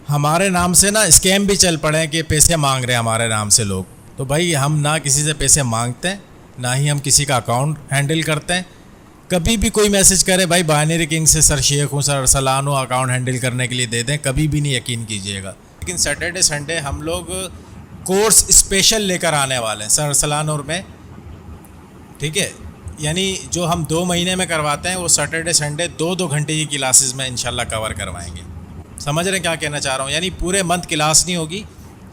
हमारे नाम से ना स्कैम भी चल पड़े हैं कि पैसे मांग रहे हैं हमारे नाम से लोग। तो भाई हम ना किसी से पैसे मांगते हैं, ना ही हम किसी का अकाउंट हैंडल करते हैं। कभी भी कोई मैसेज करे भाई बाइनरी किंग से सर शेख हूँ, सर अरसलान हूँ, अकाउंट हैंडल करने के लिए दे दें, कभी भी नहीं यकीन कीजिएगा। लेकिन सैटरडे संडे हम लोग कोर्स स्पेशल लेकर आने वाले हैं सर अरसलान और मैं, ठीक है। यानी जो हम 2 महीने में करवाते हैं वो सैटरडे संडे 2-2 घंटे की क्लासेस में इंशाल्लाह कवर करवाएंगे। समझ रहे हैं क्या कहना चाह रहा हूँ? यानी पूरे मंथ क्लास नहीं होगी,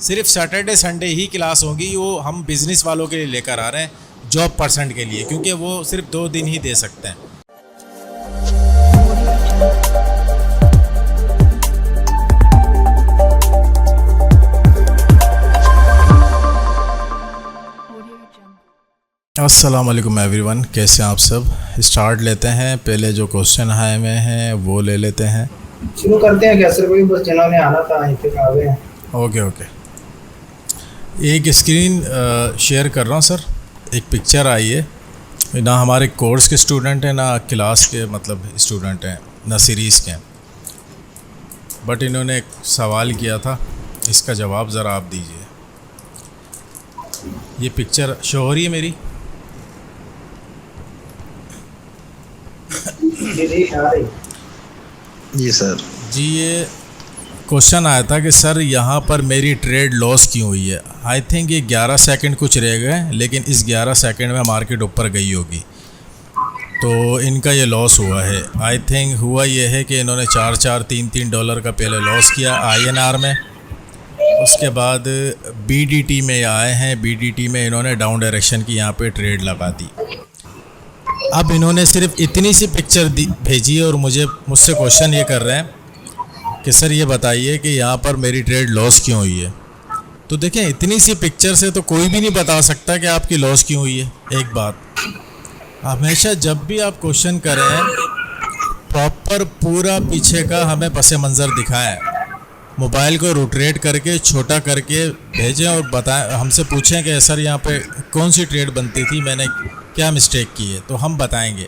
सिर्फ सैटरडे संडे ही क्लास होगी। वो हम बिज़नेस वालों के लिए लेकर आ रहे हैं, जॉब पर्सन के लिए, क्योंकि वो सिर्फ 2 दिन ही दे सकते हैं। अस्सलाम वालेकुम एवरीवन, कैसे हैं आप सब। स्टार्ट लेते हैं, पहले जो क्वेश्चन आए हुए हैं वो ले लेते हैं। शुरू करते हैं क्या सर? भाई बस जिन्होंने आना था यहीं पे आ गए हैं। ओके। एक स्क्रीन शेयर कर रहा हूँ सर। एक पिक्चर आई है, ना हमारे कोर्स के स्टूडेंट हैं, ना क्लास के मतलब स्टूडेंट हैं, ना सीरीज़ के हैं। बट इन्होंने एक सवाल किया था, इसका जवाब ज़रा आप दीजिए। ये पिक्चर शो हो रही है मेरी? जी सर। जी, ये क्वेश्चन आया था कि सर यहाँ पर मेरी ट्रेड लॉस क्यों हुई है। आई थिंक ये 11 सेकंड कुछ रह गए, लेकिन इस 11 सेकंड में मार्केट ऊपर गई होगी, तो इनका ये लॉस हुआ है। आई थिंक हुआ ये है कि इन्होंने 4-4, $3-3 का पहले लॉस किया INR में। उसके बाद BDT में आए हैं, BDT में इन्होंने डाउन डायरेक्शन की यहाँ पे ट्रेड लगा दी। अब इन्होंने सिर्फ इतनी सी पिक्चर भेजी है और मुझसे क्वेश्चन ये कर रहे हैं कि सर ये बताइए कि यहाँ पर मेरी ट्रेड लॉस क्यों हुई है। तो देखें, इतनी सी पिक्चर से तो कोई भी नहीं बता सकता कि आपकी लॉस क्यों हुई है। एक बात, हमेशा जब भी आप क्वेश्चन करें, प्रॉपर पूरा पीछे का हमें पस मंज़र दिखाएं, मोबाइल को रोटेट करके छोटा करके भेजें और बताएं, हमसे पूछें कि सर यहाँ पे कौन सी ट्रेड बनती थी, मैंने क्या मिस्टेक की है, तो हम बताएंगे।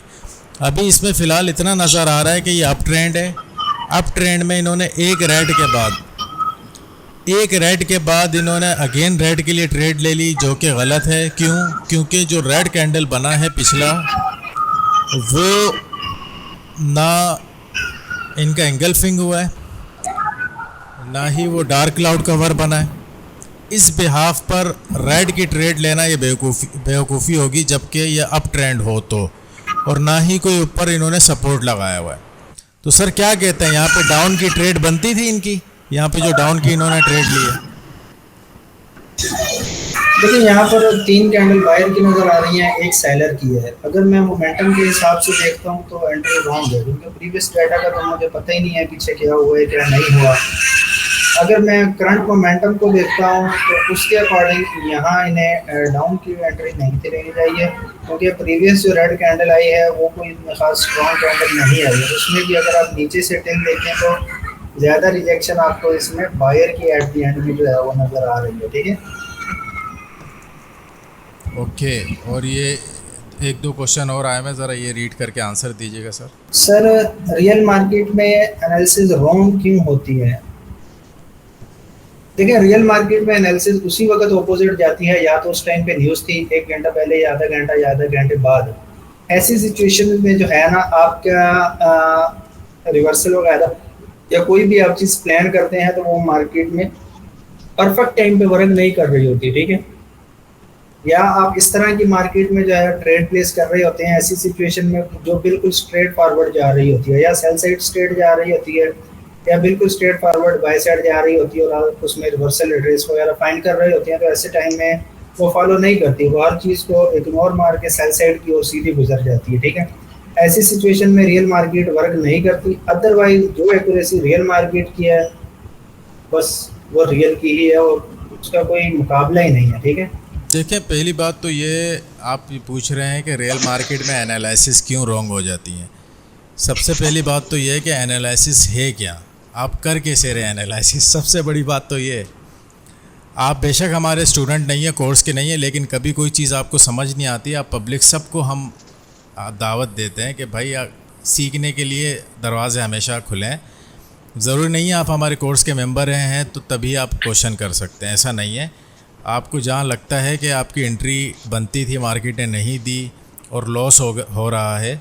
अभी इसमें फ़िलहाल इतना नज़र आ रहा है कि ये अप ट्रेंड है। अप ट्रेंड में इन्होंने एक रेड के बाद इन्होंने अगेन रेड के लिए ट्रेड ले ली, जो कि गलत है। क्यों? क्योंकि जो रेड कैंडल बना है पिछला, वो ना इनका एंगल्फिंग हुआ है, ना ही वो डार्क क्लाउड कवर बना है। इस बिहाफ पर रेड की ट्रेड लेना ये बेवकूफ़ी होगी, जबकि ये अप ट्रेंड हो तो, और ना ही कोई ऊपर इन्होंने सपोर्ट लगाया हुआ है। तो सर क्या कहते हैं, यहाँ पे डाउन की ट्रेड बनती थी इनकी, यहाँ पे जो डाउन की इन्होंने ट्रेड ली है। देखिए यहाँ पर 3 कैंडल बायर की नज़र आ रही हैं, एक सेलर की है। अगर मैं मोमेंटम के हिसाब से देखता हूँ तो एंट्री रॉन्ग है, क्योंकि प्रीवियस डाटा का तो मुझे पता ही नहीं है पीछे क्या हुआ है क्या नहीं हुआ। अगर मैं करंट मोमेंटम को देखता हूँ तो उसके अकॉर्डिंग यहाँ इन्हें डाउन की एंट्री नहीं थी लेनी चाहिए, क्योंकि प्रीवियस जो रेड कैंडल आई है वो कोई खास स्ट्रॉन्ग कैंडल नहीं आई है। उसमें भी अगर आप नीचे से टिल देखें तो ज़्यादा रिजेक्शन आपको इसमें बायर की एट दी एंड में जो है वो नज़र आ रही है। ठीक है, ओके। और ये 1-2 क्वेश्चन और आए, मैं ज़रा ये रीड करके आंसर दीजिएगा सर। सर रियल मार्केट में एनालिसिस रॉन्ग क्यों होती है? देखिए रियल मार्केट में एनालिसिस उसी वक्त ऑपोजिट जाती है, या तो उस टाइम पे न्यूज़ थी 1 घंटा पहले या आधा घंटा या आधा घंटे बाद। ऐसी सिचुएशन में जो है ना, आपका रिवर्सल वगैरह या कोई भी आप चीज़ प्लान करते हैं तो वो मार्केट में परफेक्ट टाइम पे वर्क नहीं कर रही होती। ठीक है, या आप इस तरह की मार्केट में जो है ट्रेड प्लेस कर रहे होते हैं ऐसी सिचुएशन में जो बिल्कुल स्ट्रेट फॉरवर्ड जा रही होती है, या सेल साइड स्ट्रेट जा रही होती है, या बिल्कुल स्ट्रेट फॉरवर्ड बाय साइड जा रही होती है, और आप उसमें रिवर्सल एड्रेस वगैरह फाइंड कर रहे होते हैं। तो ऐसे टाइम में वो फॉलो नहीं करती, वो हर चीज़ को इग्नोर मार के सेल साइड की ओर सीधी गुजर जाती है। ठीक है, ऐसी सिचुएशन में रियल मार्केट वर्क नहीं करती। अदरवाइज जो एक्यूरेसी रियल मार्केट की है बस वो रियल की ही है, और उसका कोई मुकाबला ही नहीं है। ठीक है, देखें, पहली बात तो ये आप पूछ रहे हैं कि रियल मार्केट में एनालिसिस क्यों रॉन्ग हो जाती है। सबसे पहली बात तो ये है कि एनालिसिस है क्या, आप कर कैसे रहे एनालिसिस। सबसे बड़ी बात तो ये है, आप बेशक हमारे स्टूडेंट नहीं है, कोर्स के नहीं है, लेकिन कभी कोई चीज़ आपको समझ नहीं आती, आप पब्लिक सबको हम दावत देते हैं कि भाई सीखने के लिए दरवाज़े हमेशा खुले हैं। ज़रूरी नहीं है आप हमारे कोर्स के मेंबर हैं तो तभी आप क्वेश्चन कर सकते हैं, ऐसा नहीं है। आपको जहाँ लगता है कि आपकी एंट्री बनती थी, मार्केट ने नहीं दी और लॉस हो रहा है,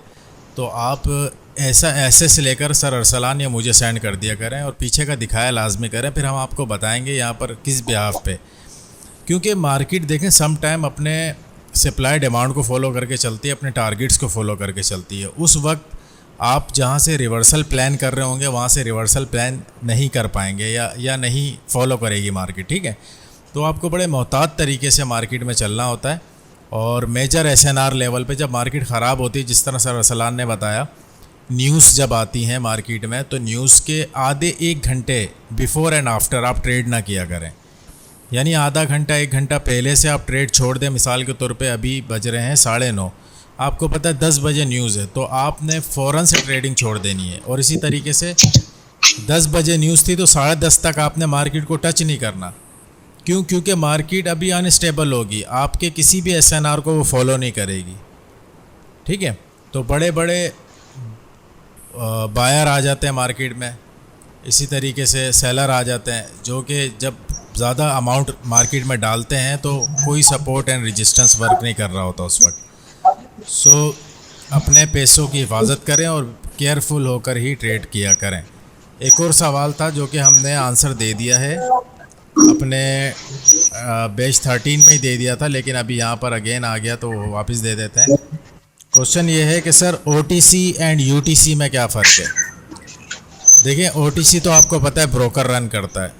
तो आप ऐसा ऐसे से लेकर सर अरसलान या मुझे सेंड कर दिया करें और पीछे का दिखाया लाजमी करें, फिर हम आपको बताएंगे यहाँ पर किस बिहाफ पे। क्योंकि मार्केट देखें सम टाइम अपने सप्लाई डिमांड को फॉलो करके चलती है, अपने टारगेट्स को फॉलो करके चलती है। उस वक्त आप जहाँ से रिवर्सल प्लान कर रहे होंगे वहाँ से रिवर्सल प्लान नहीं कर पाएंगे या नहीं फॉलो करेगी मार्केट, ठीक है। तो आपको बड़े मोहतात तरीके से मार्केट में चलना होता है। और मेजर एसएनआर लेवल पे जब मार्केट ख़राब होती है, जिस तरह सर अरसलान ने बताया, न्यूज़ जब आती हैं मार्केट में तो न्यूज़ के आधे 1 घंटे बिफ़ोर एंड आफ्टर आप ट्रेड ना किया करें। यानी आधा घंटा 1 घंटा पहले से आप ट्रेड छोड़ दें। मिसाल के तौर पे अभी बज रहे हैं 9:30, आपको पता है 10 बजे न्यूज़ है, तो आपने फ़ौरन से ट्रेडिंग छोड़ देनी है। और इसी तरीके से 10 बजे न्यूज़ थी तो 10:30 तक आपने मार्केट को टच नहीं करना। क्यों? क्योंकि मार्केट अभी अनस्टेबल होगी, आपके किसी भी एसएनआर को वो फॉलो नहीं करेगी, ठीक है। तो बड़े बड़े बायर आ जाते हैं मार्केट में, इसी तरीके से सेलर आ जाते हैं, जो कि जब ज़्यादा अमाउंट मार्केट में डालते हैं तो कोई सपोर्ट एंड रेजिस्टेंस वर्क नहीं कर रहा होता उस वक्त। सो अपने पैसों की हिफाजत करें और केयरफुल होकर ही ट्रेड किया करें। एक और सवाल था जो कि हमने आंसर दे दिया है अपने बैच 13 में ही दे दिया था, लेकिन अभी यहाँ पर अगेन आ गया तो वापस दे देते हैं। क्वेश्चन ये है कि सर OTC एंड UTC में क्या फ़र्क है? देखिए OTC तो आपको पता है ब्रोकर रन करता है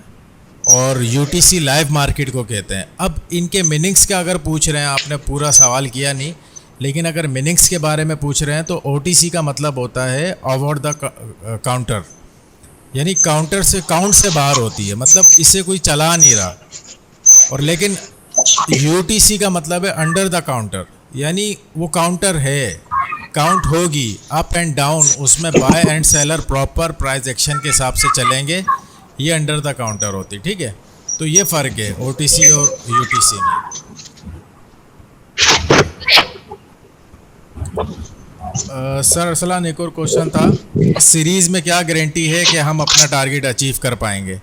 और UTC लाइव मार्केट को कहते हैं। अब इनके मीनिंग्स का अगर पूछ रहे हैं, आपने पूरा सवाल किया नहीं, लेकिन अगर मीनिंग्स के बारे में पूछ रहे हैं तो OTC का मतलब होता है ओवर द काउंटर, यानी काउंटर से काउंट से बाहर होती है, मतलब इसे कोई चला नहीं रहा। और लेकिन UTC का मतलब है अंडर द काउंटर, यानी वो काउंटर है, काउंट होगी अप एंड डाउन, उसमें buy and seller proper price action के हिसाब से चलेंगे, ये अंडर द काउंटर होती, ठीक है। तो ये फ़र्क है OTC और UTC में। सर अरसलान एक और क्वेश्चन था, सीरीज़ में क्या गारंटी है कि हम अपना टारगेट अचीव कर पाएंगे?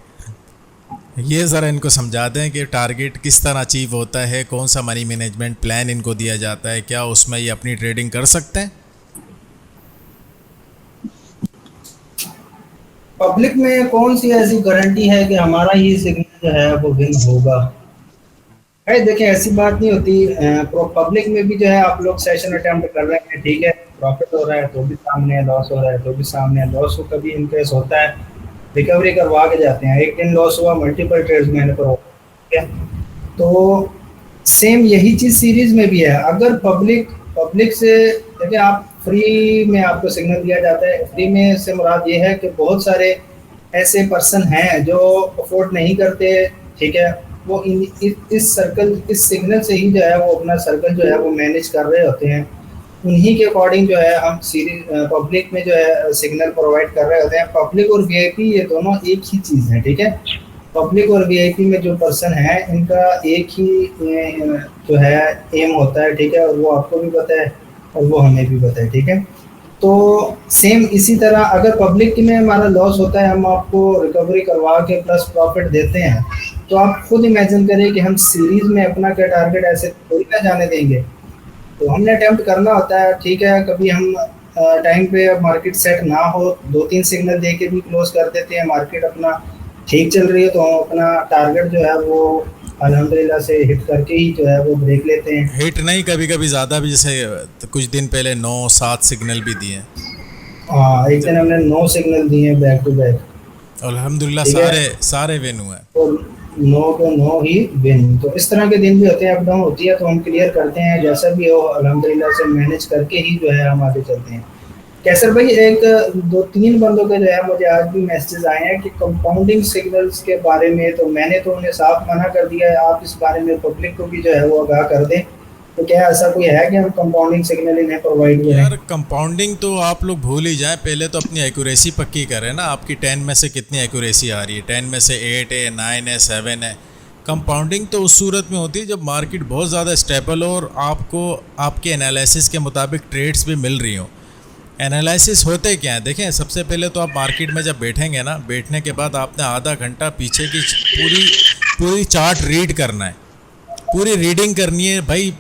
ये ज़रा इनको समझा दें कि टारगेट किस तरह अचीव होता है, कौन सा मनी मैनेजमेंट प्लान इनको दिया जाता है, क्या उसमें ये अपनी ट्रेडिंग कर सकते हैं? पब्लिक में कौन सी ऐसी गारंटी है कि हमारा ही सिग्नल जो है वो विन होगा? है देखिए, ऐसी बात नहीं होती। पब्लिक में भी जो है आप लोग सेशन अटेम्प्ट कर रहे हैं, ठीक है, प्रॉफिट हो रहा है तो भी सामने है, लॉस हो रहा है तो भी सामने है। लॉस को कभी इनकेस होता है रिकवरी करवा के जाते हैं। एक दिन लॉस हुआ, मल्टीपल ट्रेड्स मैंने पर, ठीक है। तो सेम यही चीज़ सीरीज में भी है। अगर पब्लिक से देखिए, आप फ्री में आपको सिग्नल दिया जाता है। फ्री में से मुराद ये है कि बहुत सारे ऐसे पर्सन हैं जो अफोर्ड नहीं करते, ठीक है, वो इस सर्कल, इस सिग्नल से ही जो है वो अपना सर्कल जो है वो मैनेज कर रहे होते हैं। उन्हीं के अकॉर्डिंग जो है हम सीरीज पब्लिक में जो है सिग्नल प्रोवाइड कर रहे होते हैं। पब्लिक और वीआईपी ये दोनों एक ही चीज़ है, ठीक है। पब्लिक और वीआईपी में जो पर्सन है इनका एक ही जो है एम होता है, ठीक है, और वो आपको भी पता है और वो हमें भी पता है, ठीक है। तो सेम इसी तरह अगर पब्लिक में हमारा लॉस होता है, हम आपको रिकवरी करवा के प्लस प्रॉफिट देते हैं, तो आप खुद इमेजिन करें कि हम सीरीज में अपना क्या टारगेट ऐसे थोड़ी ना जाने देंगे। तो हमने अटेम्प्ट करना होता है, ठीक है। कभी हम टाइम पे मार्केट सेट ना हो, 2-3 सिग्नल दे के भी क्लोज कर देते हैं। मार्केट अपना ठीक चल रही है तो हम अपना टारगेट जो है वो अल्हम्दुलिल्लाह से हिट करके ही जो है वो ब्रेक लेते हैं। हिट नहीं, कभी कभी ज़्यादा भी, जैसे कुछ दिन पहले 9-7 सिग्नल भी दिए। हाँ, एक दिन हमने 9 सिग्नल दिए बैक टू बैक, अल्हम्दुलिल्लाह सारे विन हुए। और 9 को 9 ही विन। तो इस तरह के दिन भी होते हैं, अप डाउन होती है, तो हम क्लियर करते हैं। जैसा भी हो अल्हम्दुलिल्लाह से मैनेज करके ही जो है हम आगे चलते हैं। कैसर भाई, एक 2-3 बंदों के जो है मुझे आज भी मैसेज आए हैं कि कंपाउंडिंग सिग्नल्स के बारे में, तो मैंने तो उन्हें साफ मना कर दिया है। आप इस बारे में पब्लिक को भी जो है वो आगाह कर दें। तो क्या ऐसा कोई है कि हम कंपाउंडिंग सिग्नल इन्हें प्रोवाइड करें? यार कंपाउंडिंग तो आप लोग भूल ही जाएं, पहले तो अपनी एक्यूरेसी पक्की करें ना। आपकी 10 में से कितनी एक्यूरेसी आ रही है? 10 में से 8 है, 9 है, 7 है। कंपाउंडिंग तो उस सूरत में होती है जब मार्केट बहुत ज़्यादा स्टेबल हो और आपको आपके एनालिसिस के मुताबिक ट्रेड्स भी मिल रही हो। एनालिसिस होते क्या है, देखें सबसे पहले तो आप मार्केट में जब बैठेंगे ना, बैठने के बाद आपने आधा घंटा पीछे की पूरी पूरी चार्ट रीड करना है, पूरी रीडिंग करनी है भाई।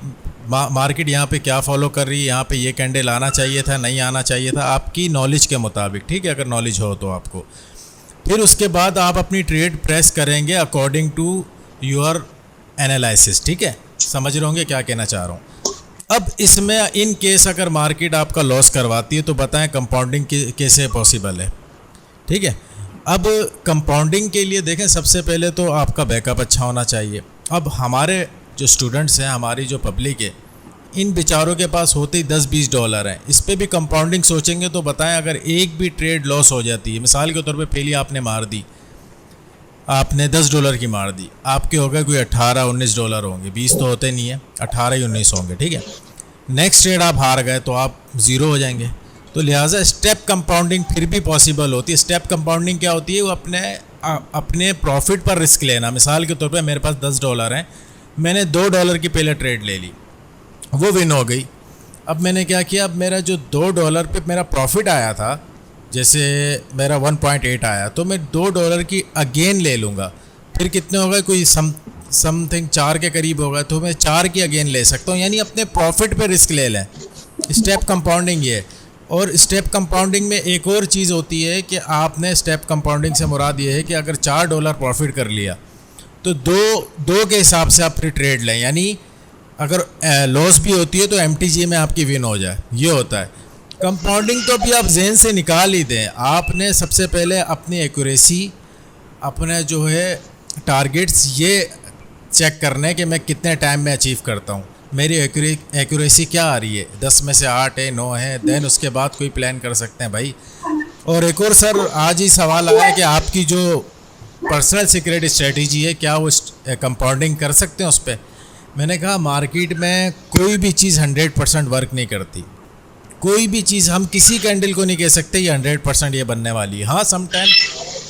मार्केट यहाँ पे क्या फॉलो कर रही है, यहाँ पे ये कैंडल आना चाहिए था, नहीं आना चाहिए था, आपकी नॉलेज के मुताबिक, ठीक है, अगर नॉलेज हो तो आपको। फिर उसके बाद आप अपनी ट्रेड प्रेस करेंगे अकॉर्डिंग टू योर एनालिसिस, ठीक है, समझ रहे होंगे क्या कहना चाह रहा हूँ। अब इसमें इन केस अगर मार्केट आपका लॉस करवाती है तो बताएं कंपाउंडिंग कैसे पॉसिबल है, ठीक है। अब कंपाउंडिंग के लिए देखें सबसे पहले तो आपका बैकअप अच्छा होना चाहिए। अब हमारे जो स्टूडेंट्स हैं, हमारी जो पब्लिक है, इन बेचारों के पास होते ही 10-20 डॉलर हैं, इस पर भी कंपाउंडिंग सोचेंगे तो बताएं अगर एक भी ट्रेड लॉस हो जाती है, मिसाल के तौर पे पहले आपने मार दी, आपने 10 डॉलर की मार दी, आपके हो गए कोई 18-19 डॉलर होंगे, 20 तो होते नहीं है, 18-19 होंगे, ठीक है। नेक्स्ट ट्रेड आप हार गए तो आप ज़ीरो हो जाएंगे। तो लिहाजा स्टेप कंपाउंडिंग फिर भी पॉसिबल होती है। स्टेप कंपाउंडिंग क्या होती है, वो अपने प्रॉफिट पर रिस्क लेना। मिसाल के तौर पे मेरे पास 10 डॉलर हैं, मैंने 2 डॉलर की पहले ट्रेड ले ली, वो विन हो गई। अब मैंने क्या किया, अब मेरा जो 2 डॉलर पे मेरा प्रॉफिट आया था, जैसे मेरा 1.8 आया, तो मैं 2 डॉलर की अगेन ले लूँगा। फिर कितने हो गए, कोई समथिंग 4 के करीब होगा, तो मैं 4 की अगेन ले सकता हूँ, यानी अपने प्रॉफिट पे रिस्क ले लें। स्टेप कंपाउंडिंग ये। और स्टेप कंपाउंडिंग में एक और चीज़ होती है कि आपने स्टेप कंपाउंडिंग से मुराद ये है कि अगर 4 डॉलर प्रॉफिट कर लिया तो दो के हिसाब से आप फिर ट्रेड लें, यानी अगर लॉस भी होती है तो MTG में आपकी विन हो जाए, ये होता है। कंपाउंडिंग तो अभी आप जहन से निकाल ही दें। आपने सबसे पहले अपनी एक्यूरेसी, अपने जो है टारगेट्स, ये चेक करने कि मैं कितने टाइम में अचीव करता हूँ, मेरी एक्यूरेसी क्या आ रही है, 10 में से 8 है, 9 है, देन उसके बाद कोई प्लान कर सकते हैं भाई। और एक और सर आज ही सवाल आया कि आपकी जो पर्सनल सीक्रेट स्ट्रेटजी है, क्या वो कंपाउंडिंग कर सकते हैं उस पर। मैंने कहा मार्केट में कोई भी चीज़ 100% वर्क नहीं करती, कोई भी चीज़, हम किसी कैंडल को नहीं कह सकते ये 100% ये बनने वाली है। हाँ, समटाइम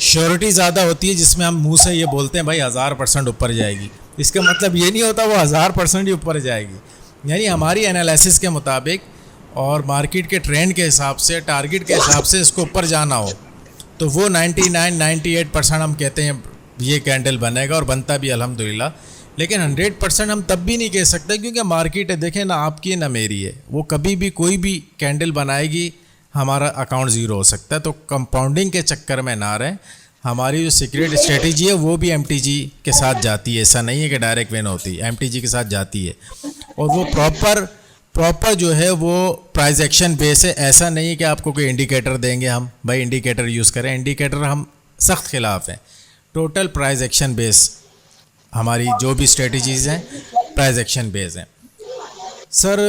श्योरिटी ज़्यादा होती है जिसमें हम मुंह से ये बोलते हैं भाई 1000% ऊपर जाएगी, इसका मतलब ये नहीं होता वो 1000% ही ऊपर जाएगी। यानी हमारी एनालिसिस के मुताबिक और मार्केट के ट्रेंड के हिसाब से, टारगेट के हिसाब से इसको ऊपर जाना हो तो वो 99-98% हम कहते हैं ये कैंडल बनेगा, और बनता भी अल्हम्दुलिल्लाह। लेकिन 100% हम तब भी नहीं कह सकते क्योंकि मार्केट है, देखें ना आपकी है ना मेरी है, वो कभी भी कोई भी कैंडल बनाएगी, हमारा अकाउंट ज़ीरो हो सकता है। तो कंपाउंडिंग के चक्कर में ना रहें। हमारी जो सीक्रेट स्ट्रेटजी है वो भी MTG के साथ जाती है, ऐसा नहीं है कि डायरेक्ट विन होती है, MTG के साथ जाती है। और वो प्रॉपर जो है वो प्राइस एक्शन बेस है। ऐसा नहीं है कि आपको कोई इंडिकेटर देंगे हम भाई इंडिकेटर यूज़ करें, इंडिकेटर हम सख्त खिलाफ हैं। टोटल प्राइस एक्शन बेस हमारी जो भी स्ट्रेटजीज़ हैं प्राइस एक्शन बेस हैं सर।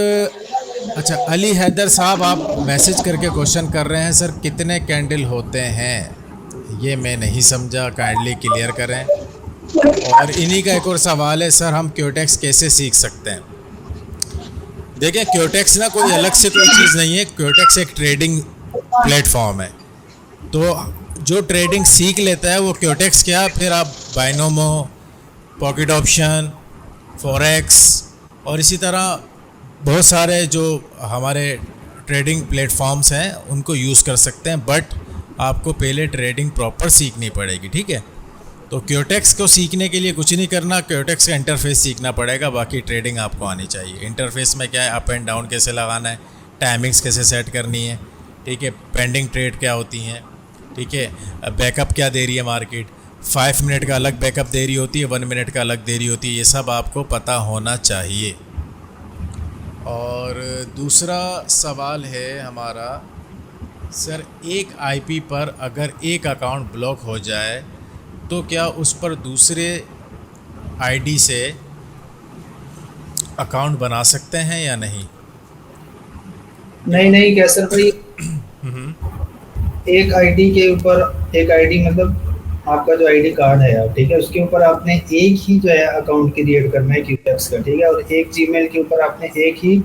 अच्छा, अली हैदर साहब आप मैसेज करके क्वेश्चन कर रहे हैं सर कितने कैंडल होते हैं, ये मैं नहीं समझा, काइंडली क्लियर करें। और इन्हीं का एक और सवाल है सर, हम क्योटेक्स कैसे सीख सकते हैं। देखिए क्योटेक्स ना कोई अलग से कोई चीज़ नहीं है, क्योटेक्स एक ट्रेडिंग प्लेटफॉर्म है। तो जो ट्रेडिंग सीख लेता है वो क्योटेक्स क्या, फिर आप बाइनोमो, पॉकेट ऑप्शन, फॉरेक्स और इसी तरह बहुत सारे जो हमारे ट्रेडिंग प्लेटफॉर्म्स हैं उनको यूज़ कर सकते हैं। बट आपको पहले ट्रेडिंग प्रॉपर सीखनी पड़ेगी, ठीक है। तो क्योटेक्स को सीखने के लिए कुछ नहीं करना, क्योटेक्स का इंटरफेस सीखना पड़ेगा, बाकी ट्रेडिंग आपको आनी चाहिए। इंटरफेस में क्या है, अप एंड डाउन कैसे लगाना है, टाइमिंग्स कैसे सेट करनी है, ठीक है, पेंडिंग ट्रेड क्या होती हैं, ठीक है, बैकअप क्या दे रही है मार्केट, 5 मिनट का अलग बैकअप दे रही होती है, 1 मिनट का अलग दे रही होती है, ये सब आपको पता होना चाहिए। और दूसरा सवाल है हमारा सर, एक IP पर अगर एक अकाउंट ब्लॉक हो जाए तो क्या उस पर दूसरे ID से अकाउंट बना सकते हैं या नहीं? नहीं कैसर भाई, एक आईडी के ऊपर, एक आईडी मतलब आपका जो आईडी कार्ड है यार, ठीक है, उसके ऊपर आपने एक ही जो है अकाउंट क्रिएट करना है क्यूटेक्स का, ठीक है। और एक जीमेल के ऊपर आपने एक ही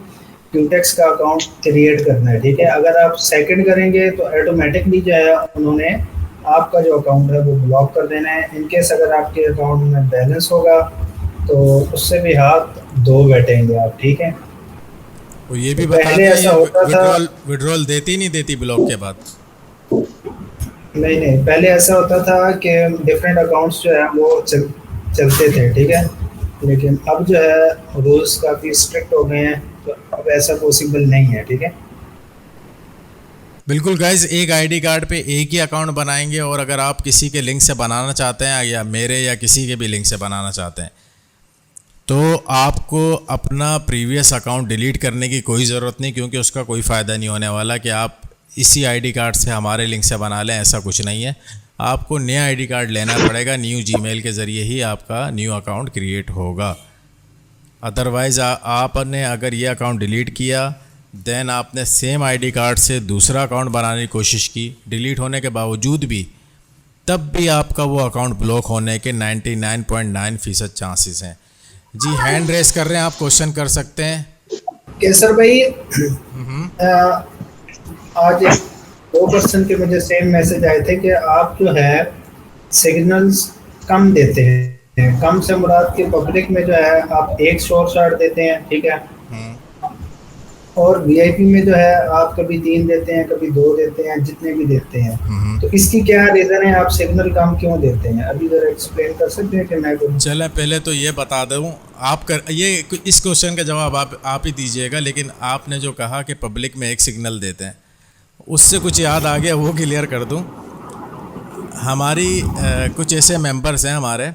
क्यूटेक्स का अकाउंट क्रिएट करना है, ठीक है। अगर आप सेकंड करेंगे तो ऑटोमेटिकली जो है उन्होंने आपका जो अकाउंट है वो ब्लॉक कर देना है। इनकेस अगर आपके अकाउंट में बैलेंस होगा तो उससे भी हाथ धो बैठेंगे आप, ठीक है। वो ये तो भी बता पहले दें ऐसा ये होता था, विड्रॉल देती नहीं देती ब्लॉक के बाद? नहीं नहीं, पहले ऐसा होता था कि डिफरेंट अकाउंट्स जो है वो चलते थे, ठीक है। लेकिन अब जो है रूल्स काफ़ी स्ट्रिक्ट हो गए हैं, तो अब ऐसा पॉसिबल नहीं है, ठीक है। बिल्कुल गाइज, एक आईडी कार्ड पे एक ही अकाउंट बनाएंगे, और अगर आप किसी के लिंक से बनाना चाहते हैं या मेरे या किसी के भी लिंक से बनाना चाहते हैं, तो आपको अपना प्रीवियस अकाउंट डिलीट करने की कोई ज़रूरत नहीं, क्योंकि उसका कोई फ़ायदा नहीं होने वाला कि आप इसी आईडी कार्ड से हमारे लिंक से बना लें, ऐसा कुछ नहीं है। आपको नया आईडी कार्ड लेना पड़ेगा, न्यू जीमेल के ज़रिए ही आपका न्यू अकाउंट क्रिएट होगा। अदरवाइज़ आपने अगर ये अकाउंट डिलीट किया, देन आपने सेम आईडी कार्ड से दूसरा अकाउंट बनाने की कोशिश की, डिलीट होने के बावजूद भी, तब भी आपका वो अकाउंट ब्लॉक होने के 99.9% चांसेस हैं। जी, हैंड रेस कर रहे हैं आप, क्वेश्चन कर सकते हैं। केसर भाई, आज एक 2% के मुझे सेम मैसेज आए थे कि आप जो है सिग्नल्स कम देते हैं। कम से मुराद के पब्लिक में जो है आप एक शॉर्ट शॉट देते हैं, ठीक है। और वीआईपी में जो है आप कभी 3 देते हैं, कभी 2 देते हैं, जितने भी देते हैं। तो इसकी क्या रीज़न है, आप सिग्नल कम क्यों देते हैं? अभी जरा एक्सप्लेन कर सकते हैं कि मैं करूँ? चलें, पहले तो ये बता दूँ, आप कर ये इस क्वेश्चन का जवाब आप ही दीजिएगा, लेकिन आपने जो कहा कि पब्लिक में एक सिग्नल देते हैं, उससे कुछ याद आ गया, वो क्लियर कर दूँ। हमारी कुछ ऐसे मेंबर्स हैं हमारे,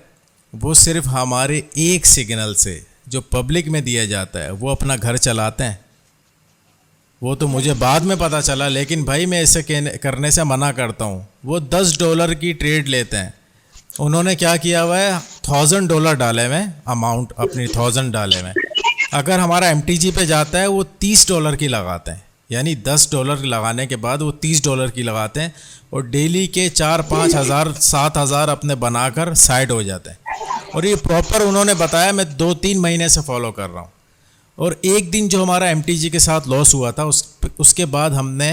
वो सिर्फ हमारे एक सिग्नल से जो पब्लिक में दिया जाता है वो अपना घर चलाते हैं। वो तो मुझे बाद में पता चला, लेकिन भाई मैं ऐसे करने से मना करता हूँ। वो $10 की ट्रेड लेते हैं, उन्होंने क्या किया हुआ है, $1000 डाले हुए अमाउंट, अपनी 1000 डाले हुए। अगर हमारा MTG पे जाता है वो $30 की लगाते हैं, यानी $10 लगाने के बाद वो $30 की लगाते हैं, और डेली के 4-5 हज़ार 7 हज़ार अपने बनाकर साइड हो जाते हैं। और ये प्रॉपर उन्होंने बताया, मैं 2-3 महीने से फॉलो कर रहा हूँ। और एक दिन जो हमारा MTG के साथ लॉस हुआ था, उसके बाद हमने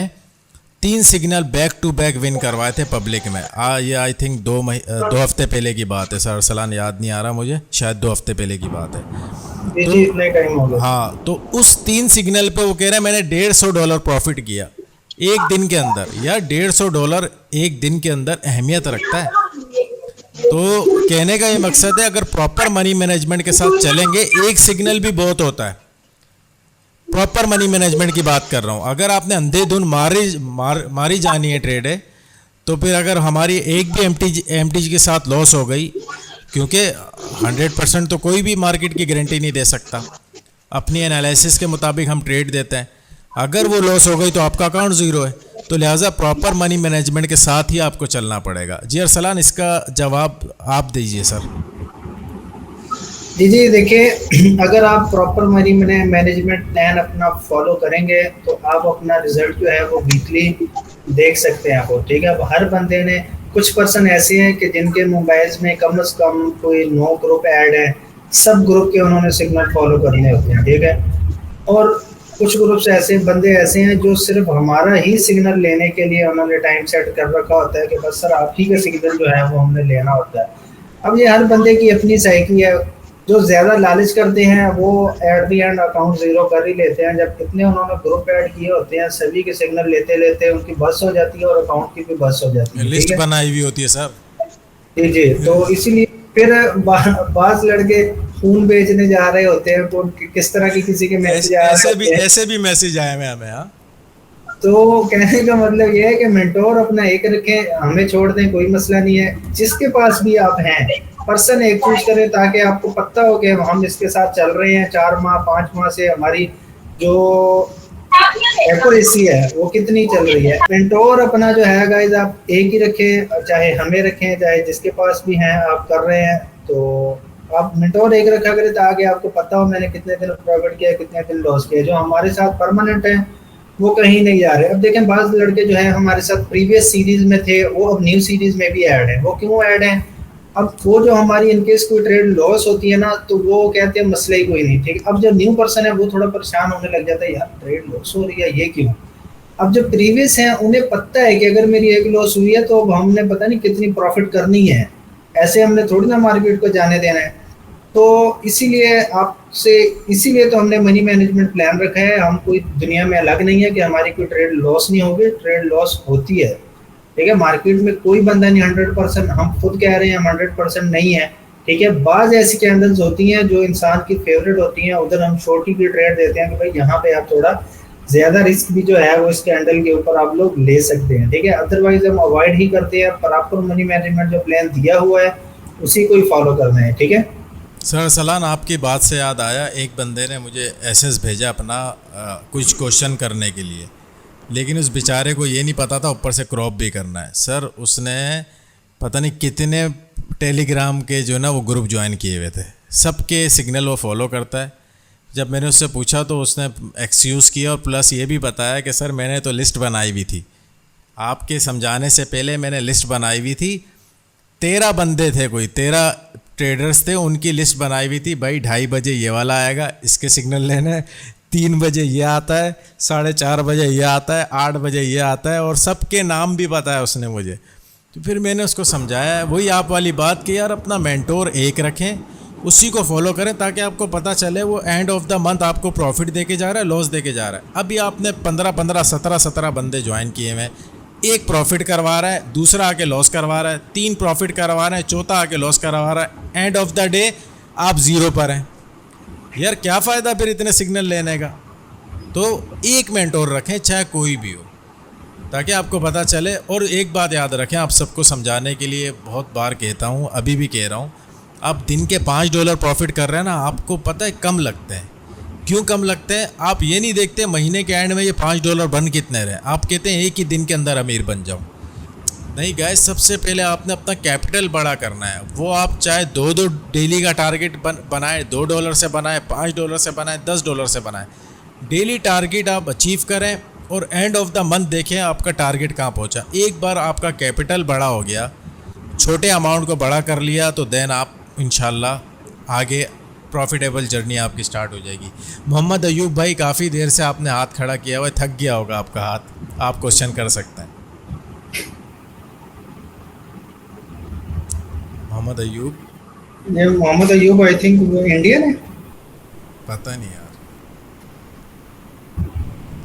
3 signal back to back win करवाए थे पब्लिक में। ये आई थिंक 2 हफ्ते पहले की बात है सर, अरसलान याद नहीं आ रहा मुझे, शायद 2 हफ्ते पहले की बात है। तो इतने टाइम हो गया। हाँ, तो उस 3 सिग्नल पे वो कह रहे हैं मैंने $150 प्रॉफिट किया एक दिन के अंदर। यार $150 एक दिन के अंदर अहमियत रखता है। तो कहने का ये मकसद है, अगर प्रॉपर मनी मैनेजमेंट के साथ चलेंगे, एक सिग्नल भी बहुत होता है। प्रॉपर मनी मैनेजमेंट की बात कर रहा हूँ। अगर आपने अंधेधुन मारी जानी है ट्रेड है, तो फिर अगर हमारी एक भी MTG के साथ लॉस हो गई, क्योंकि 100% तो कोई भी मार्केट की गारंटी नहीं दे सकता, अपनी एनालिसिस के मुताबिक हम ट्रेड देते हैं। अगर वो लॉस हो गई तो आपका अकाउंट ज़ीरो है। तो लिहाजा प्रॉपर मनी मैनेजमेंट के साथ ही आपको चलना पड़ेगा। जी अरसलान, इसका जवाब आप दीजिए सर। जी देखिए, अगर आप प्रॉपर मनी मैनेजमेंट प्लान अपना फॉलो करेंगे तो आप अपना रिजल्ट जो है वो वीकली देख सकते हैं वो, ठीक है। अब हर बंदे ने, कुछ पर्सन ऐसे हैं कि जिनके मोबाइल्स में कम से कम कोई 9 ग्रुप ऐड है, सब ग्रुप के उन्होंने सिग्नल फॉलो करने होते हैं, ठीक है। और कुछ ग्रुप्स ऐसे बंदे ऐसे हैं जो सिर्फ हमारा ही सिग्नल लेने के लिए उन्होंने टाइम सेट कर रखा होता है कि बस सर आप ही का सिग्नल जो है वो हमने लेना होता है। अब ये हर बंदे की अपनी साइकी है। जो ज़्यादा लालच करते हैं वो at the end account zero कर ही लेते हैं। जब इतने उन्होंने ग्रुप ऐड किए होते हैं, सभी के सिग्नल लेते लेते उनकी बस हो जाती है और अकाउंट की भी बस हो जाती है, लिस्ट बनाई हुई होती है सर। जी, तो इसीलिए फिर बास लड़के खून बेचने जा रहे होते हैं, तो किस तरह की किसी के मैसेज ऐसे भी मैसेज आए हैं हमें। हाँ, तो कहने का मतलब ये है कि मेंटोर अपना एक रखें, हमें छोड़ दें, कोई मसला नहीं है। जिसके पास भी आप हैं, पर्सन एक चूज करें ताकि आपको पता हो कि हम इसके साथ चल रहे हैं 4 माह 5 माह से, हमारी जो एक्यूरेसी है वो कितनी चल रही है। मेंटोर अपना जो है गाइस आप एक ही रखें, चाहे हमें रखें चाहे जिसके पास भी हैं आप कर रहे हैं, तो आप मेंटोर एक रखा करें ताकि आपको पता हो मैंने कितने दिन प्रॉफिट किया, कितने दिन लॉस किया। जो हमारे साथ परमानेंट है वो कहीं नहीं जा रहे। अब देखें, बाज़ लड़के जो है हमारे साथ प्रीवियस सीरीज में थे, वो अब न्यू सीरीज में भी ऐड है। वो क्यों ऐड है? अब वो जो हमारी इनकेस कोई ट्रेड लॉस होती है ना, तो वो कहते हैं मसला ही कोई नहीं, ठीक। अब जो न्यू पर्सन है वो थोड़ा परेशान होने लग जाता है, यार ट्रेड लॉस हो रही है ये क्यों। अब जो प्रीवियस हैं उन्हें पता है कि अगर मेरी एक लॉस हुई है तो अब हमने पता नहीं कितनी प्रॉफिट करनी है, ऐसे हमने थोड़ी ना मार्केट को जाने देना है। तो इसीलिए आपसे, इसीलिए तो हमने मनी मैनेजमेंट प्लान रखा है। हम कोई दुनिया में अलग नहीं है कि हमारी कोई ट्रेड लॉस नहीं होगी, ट्रेड लॉस होती है। ठीक है, मार्केट में कोई बंदा नहीं 100%, हम खुद कह रहे हैं हम 100% नहीं है। ठीक है, बाज ऐसी कैंडल्स होती हैं जो इंसान की फेवरेट होती हैं, उधर हम छोटी की ट्रेड देते हैं कि भाई यहाँ पे आप थोड़ा ज्यादा रिस्क भी जो है वो इस कैंडल के ऊपर आप लोग ले सकते हैं। ठीक है, अदरवाइज हम अवॉइड ही करते हैं, प्रॉपर मनी मैनेजमेंट जो प्लान दिया हुआ है उसी को ही फॉलो करना है। ठीक है सर सलान, आपकी बात से याद आया, एक बंदे ने मुझे एसएस भेजा अपना कुछ क्वेश्चन करने के लिए, लेकिन उस बेचारे को ये नहीं पता था ऊपर से क्रॉप भी करना है। सर उसने पता नहीं कितने टेलीग्राम के जो ना वो ग्रुप ज्वाइन किए हुए थे, सबके सिग्नल वो फॉलो करता है। जब मैंने उससे पूछा तो उसने एक्सक्यूज़ किया और प्लस ये भी बताया कि सर मैंने तो लिस्ट बनाई हुई थी, आपके समझाने से पहले मैंने लिस्ट बनाई हुई थी। 13 बंदे थे, कोई 13 ट्रेडर्स थे, उनकी लिस्ट बनाई हुई थी। भाई 2:30 बजे ये वाला आएगा, इसके सिग्नल लेने, 3 बजे ये आता है, 4:30 बजे ये आता है, 8 बजे ये आता है, और सबके नाम भी बताया उसने मुझे। तो फिर मैंने उसको समझाया, वही आप वाली बात कि यार अपना मेंटोर एक रखें, उसी को फॉलो करें, ताकि आपको पता चले वो एंड ऑफ द मंथ आपको प्रॉफिट दे के जा रहा है, लॉस दे के जा रहा है। अभी आपने 15-15, 17-17 बंदे ज्वाइन किए हुए हैं, एक प्रॉफिट करवा रहा है, दूसरा आके लॉस करवा रहा है, 3 प्रॉफिट करवा रहे हैं, चौथा आके लॉस करवा रहा है, एंड ऑफ द डे आप ज़ीरो पर हैं। यार क्या फ़ायदा फिर इतने सिग्नल लेने का। तो एक मेंटोर रखें, चाहे कोई भी हो, ताकि आपको पता चले। और एक बात याद रखें, आप सबको समझाने के लिए बहुत बार कहता हूँ, अभी भी कह रहा हूँ, आप दिन के $5 प्रॉफिट कर रहे हैं ना, आपको पता है कम लगते हैं। क्यों कम लगते हैं? आप ये नहीं देखते महीने के एंड में ये $5 बन कितने रहे, आप कहते हैं एक ही दिन के अंदर अमीर बन जाऊँ। नहीं गाइस, सबसे पहले आपने अपना कैपिटल बड़ा करना है। वो आप चाहे दो डेली का टारगेट बनाए, $2 से बनाए, $5 से बनाए, $10 से बनाए, डेली टारगेट आप अचीव करें और एंड ऑफ द मंथ देखें आपका टारगेट कहाँ पहुँचा। एक बार आपका कैपिटल बड़ा हो गया, छोटे अमाउंट को बड़ा कर लिया, तो देन आप इंशाल्लाह आगे प्रॉफिटेबल जर्नी आपकी स्टार्ट हो जाएगी। मोहम्मद अयूब भाई, काफ़ी देर से आपने हाथ खड़ा किया हुआ है, थक गया होगा आपका हाथ, आप क्वेश्चन कर सकते हैं। मोहम्मद अयूब, ये Mohammad Ayub I think Indian है। पता नहीं यार।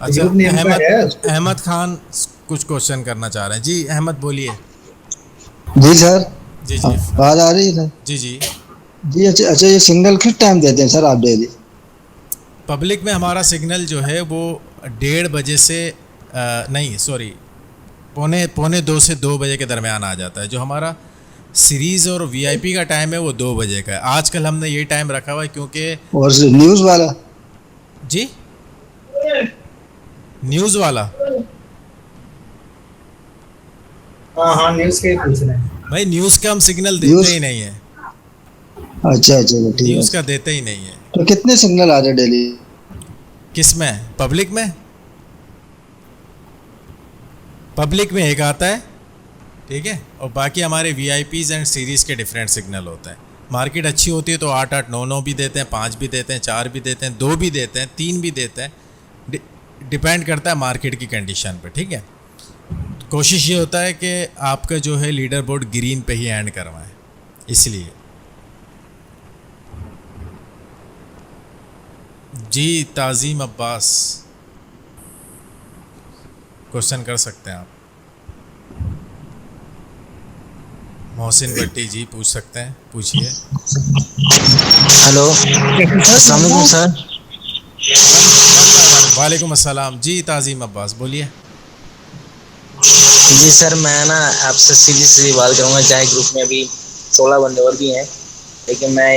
अच्छा, अयूब नेम का है उसको। अहमद खान कुछ क्वेश्चन करना चाह रहे हैं। जी अहमद बोलिए। जी सर, जी जी आवाज आ रही है सर? जी जी। जी अच्छा अच्छा, ये सिग्नल किस टाइम देते हैं सर आप डेली? पब्लिक में हमारा सिग्नल जो है वो 1:30 से नहीं सॉरी, पौने 2 से 2 बजे के दरमियान आ जाता है। जो हमारा सीरीज़ और वीआईपी का टाइम है वो 2 बजे का है। आजकल हमने ये टाइम रखा हुआ है क्योंकि और न्यूज़ वाला? जी न्यूज़ वाला, हाँ हाँ, न्यूज़ के ही पूछ रहे हैं। भाई न्यूज़ का हम सिग्नल देते न्यूज़? ही नहीं है, अच्छा अच्छा ठीक न्यूज़ है। का देते ही नहीं है। तो कितने सिग्नल आ रहे हैं डेली? किस में? पब्लिक में? पब्लिक में एक आता है, ठीक है, और बाकी हमारे वीआईपीज़ एंड सीरीज़ के डिफरेंट सिग्नल होते हैं। मार्केट अच्छी होती है तो 8-8, 9-9 भी देते हैं, 5 भी देते हैं, 4 भी देते हैं, 2 भी देते हैं, 3 भी देते हैं, डिपेंड करता है मार्केट की कंडीशन पे। ठीक है, कोशिश ये होता है कि आपका जो है लीडर बोर्ड ग्रीन पे ही एंड करवाएं, इसलिए। जी ताज़ीम अब्बास, क्वेश्चन कर सकते हैं आप। मोहसिन भट्टी जी पूछ सकते हैं, पूछिए। हेलो, अस्सलाम वालेकुम सर। वालेकुम अस्सलाम। जी ताज़ीम अब्बास बोलिए। जी सर, मैं ना आपसे सीधी सीधी बात करूँगा, चाहे ग्रुप में अभी 16 बंदे और भी हैं, लेकिन मैं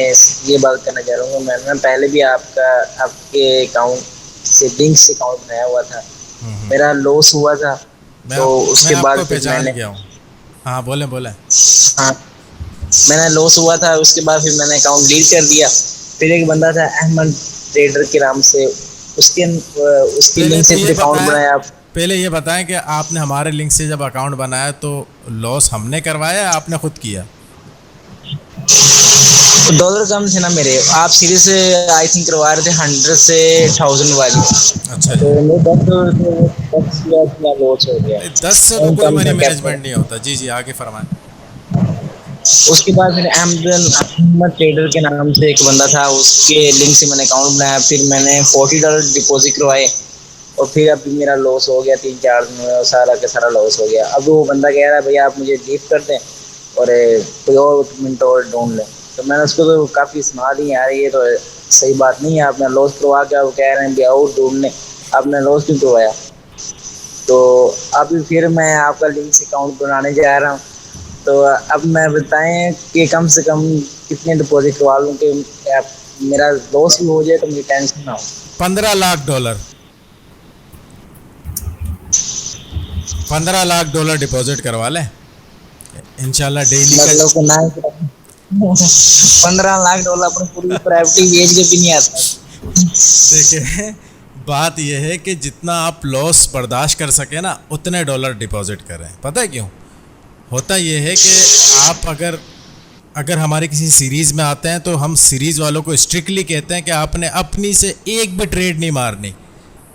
ये बात करना चाह रहा हूँ। मैंने ना पहले भी आपके अकाउंट से लिंक से अकाउंट बनाया हुआ था, मेरा लॉस हुआ था, तो उसके बाद आपको फिर पहचान मैंने, गया हूँ। हाँ बोले बोले। हाँ, मैंने लॉस हुआ था, उसके बाद फिर मैंने अकाउंट डिलीट कर दिया। फिर एक बंदा था अहमद ट्रेडर के नाम से, उसकी लिंक से फिर अकाउंट बनाया। पहले ये बताएं कि आपने हमारे लिंक से जब अकाउंट बनाया तो लॉस हमने करवाया या आपने खुद किया? डॉलर कम थे ना मेरे, आप सीरीज से आई थिंक करवा रहे थे 100 से 1000 वाली। अच्छा तो जी। मैं 10 लॉस हो गया। 10 से तो कोई मनी मैनेजमेंट नहीं होता। जी जी आगे फरमाएं। उसके बाद फिर अहमद ट्रेडर के नाम से एक बंदा था, उसके लिंक से मैंने अकाउंट बनाया, फिर मैंने $40 डिपॉजिट करवाए, और फिर अभी मेरा लॉस हो गया 3-4 दिन में, सारा का सारा लॉस हो गया। अब वो बंदा कह रहा है भैया आप मुझे लीव कर दें और कोई और मिनट और ढूंढ लें। तो मैंने उसको तो काफ़ी सुना दी, यार ये तो सही बात नहीं है, आपने लॉस करवा के आप कह रहे हैं भैया और ढूंढ लें, आपने लॉस क्यों करवाया। तो अभी फिर मैं आपका लिंक से अकाउंट बनाने जा रहा हूँ। तो अब मैं बताएं कि कम से कम कितने डिपॉजिट करवा लूँ कि मेरा लॉस भी हो जाए तो मुझे टेंशन ना हो। $15 लाख, $15 लाख डिपॉजिट करवा लें इंशाल्लाह डेली का। मतलब को ना $15 लाख अपनी पूरी प्रॉपर्टी बेच के भी नहीं आता। देखिए बात यह है कि जितना आप लॉस बर्दाश्त कर सके ना उतने डॉलर डिपॉजिट करें। पता है क्यों होता यह है कि आप अगर हमारे किसी सीरीज़ में आते हैं तो हम सीरीज़ वालों को स्ट्रिक्टली कहते हैं कि आपने अपनी से एक भी ट्रेड नहीं मारनी।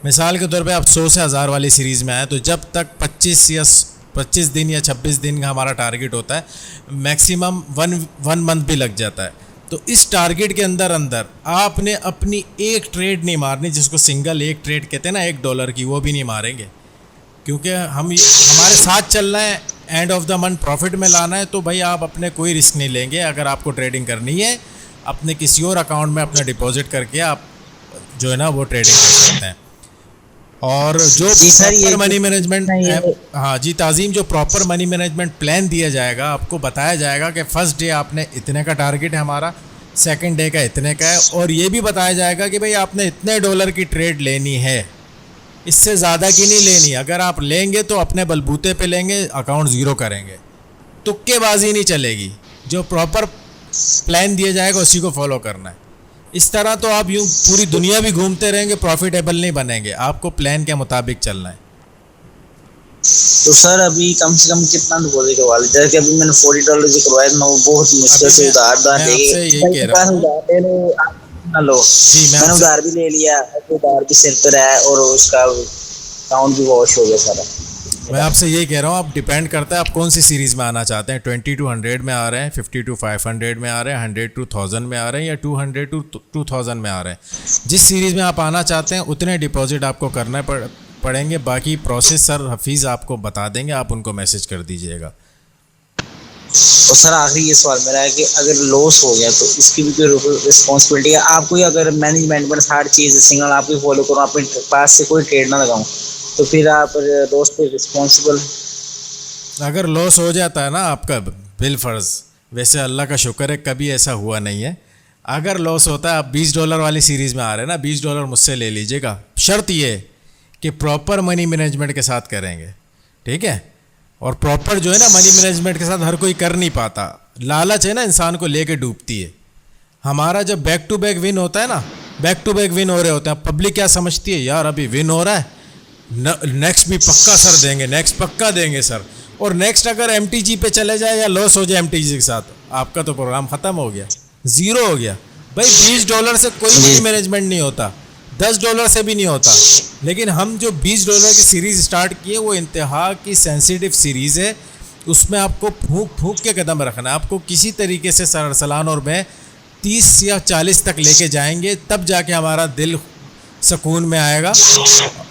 मिसाल के तौर पे आप 100 से 1000 वाली सीरीज़ में आए तो जब तक 25 दिन या 26 दिन का हमारा टारगेट होता है, मैक्सिमम वन मंथ भी लग जाता है। तो इस टारगेट के अंदर आपने अपनी एक ट्रेड नहीं मारनी, जिसको सिंगल एक ट्रेड कहते हैं ना $1 की, वो भी नहीं मारेंगे, क्योंकि हमारे साथ चलना है, end of the month profit में लाना है। तो भाई आप अपने कोई रिस्क नहीं लेंगे। अगर आपको ट्रेडिंग करनी है अपने किसी और अकाउंट में अपना डिपॉजिट करके आप जो है ना वो ट्रेडिंग कर सकते हैं। और जो प्रॉपर मनी मैनेजमेंट, हाँ जी ताज़ीम, जो प्रॉपर मनी मैनेजमेंट प्लान दिया जाएगा, आपको बताया जाएगा कि फर्स्ट डे आपने इतने का टारगेट है हमारा, सेकंड डे का इतने का है, और ये भी बताया जाएगा कि भाई आपने इतने डॉलर की ट्रेड लेनी है, इससे ज़्यादा की नहीं लेनी। अगर आप लेंगे तो अपने बलबूते पे लेंगे, अकाउंट ज़ीरो करेंगे, तुक्केबाजी नहीं चलेगी। जो प्रॉपर प्लान दिया जाएगा उसी को फॉलो करना है। इस तरह तो आप यूँ पूरी दुनिया भी घूमते रहेंगे, प्रॉफिटेबल नहीं बनेंगे। आपको प्लान के मुताबिक चलना है। तो सर अभी कम से कम कितना डिपॉजिट करवा लीजिए? जैसे कि अभी मैंने $40 जो करवाया था वो बहुत मुश्किल से उधार लो जी मैंने उधार भी ले लिया, उधार भी सिर पर है और उसका अकाउंट भी वॉश हो गया सारा। मैं आपसे यही कह रहा हूँ, आप डिपेंड करता है आप कौन सी सीरीज़ में आना चाहते हैं। 20 to 100 में आ रहे हैं, 50 to 500 में आ रहे हैं, 100 to 1000 में आ रहे हैं, या 200 to 2000 में आ रहे हैं। जिस सीरीज़ में आप आना चाहते हैं उतने डिपॉजिट आपको करना पड़ेंगे। बाकी प्रोसेस सर हफीज़ आपको बता देंगे, आप उनको मैसेज कर दीजिएगा। और सर आखिरी ये सवाल मेरा है कि अगर लॉस हो गया तो इसकी भी कोई रिस्पॉन्सिबिलिटी है आपको? अगर मैनेजमेंट में हर चीज़ सिंगल आप ही फॉलो करो, अपने पास से कोई ट्रेड ना लगाऊं, तो फिर आप लॉस पे रिस्पॉन्सिबल? अगर लॉस हो जाता है ना आपका बिल फ़र्ज़, वैसे अल्लाह का शुक्र है कभी ऐसा हुआ नहीं है। अगर लॉस होता है, आप $20 वाली सीरीज़ में आ रहे हैं ना, $20 मुझसे ले लीजिएगा। शर्त ये कि प्रॉपर मनी मैनेजमेंट के साथ करेंगे, ठीक है? और प्रॉपर जो है ना मनी मैनेजमेंट के साथ हर कोई कर नहीं पाता। लालच है ना इंसान को लेके डूबती है। हमारा जब बैक टू बैक विन होता है ना, बैक टू बैक विन हो रहे होते हैं, पब्लिक क्या समझती है, यार अभी विन हो रहा है, नेक्स्ट भी पक्का सर देंगे, नेक्स्ट पक्का देंगे सर। और नेक्स्ट अगर MTG पे चले जाए या लॉस हो जाए MTG के साथ, आपका तो प्रोग्राम ख़त्म हो गया, ज़ीरो हो गया। भाई $20 से कोई मनी मैनेजमेंट नहीं होता, $10 से भी नहीं होता। लेकिन हम जो $20 की सीरीज़ स्टार्ट किए वो इंतहा की सेंसिटिव सीरीज़ है। उसमें आपको फूंक के कदम रखना है। आपको किसी तरीके से सरसलान और मैं 30 या 40 तक लेके जाएंगे, तब जाके हमारा दिल सुकून में आएगा।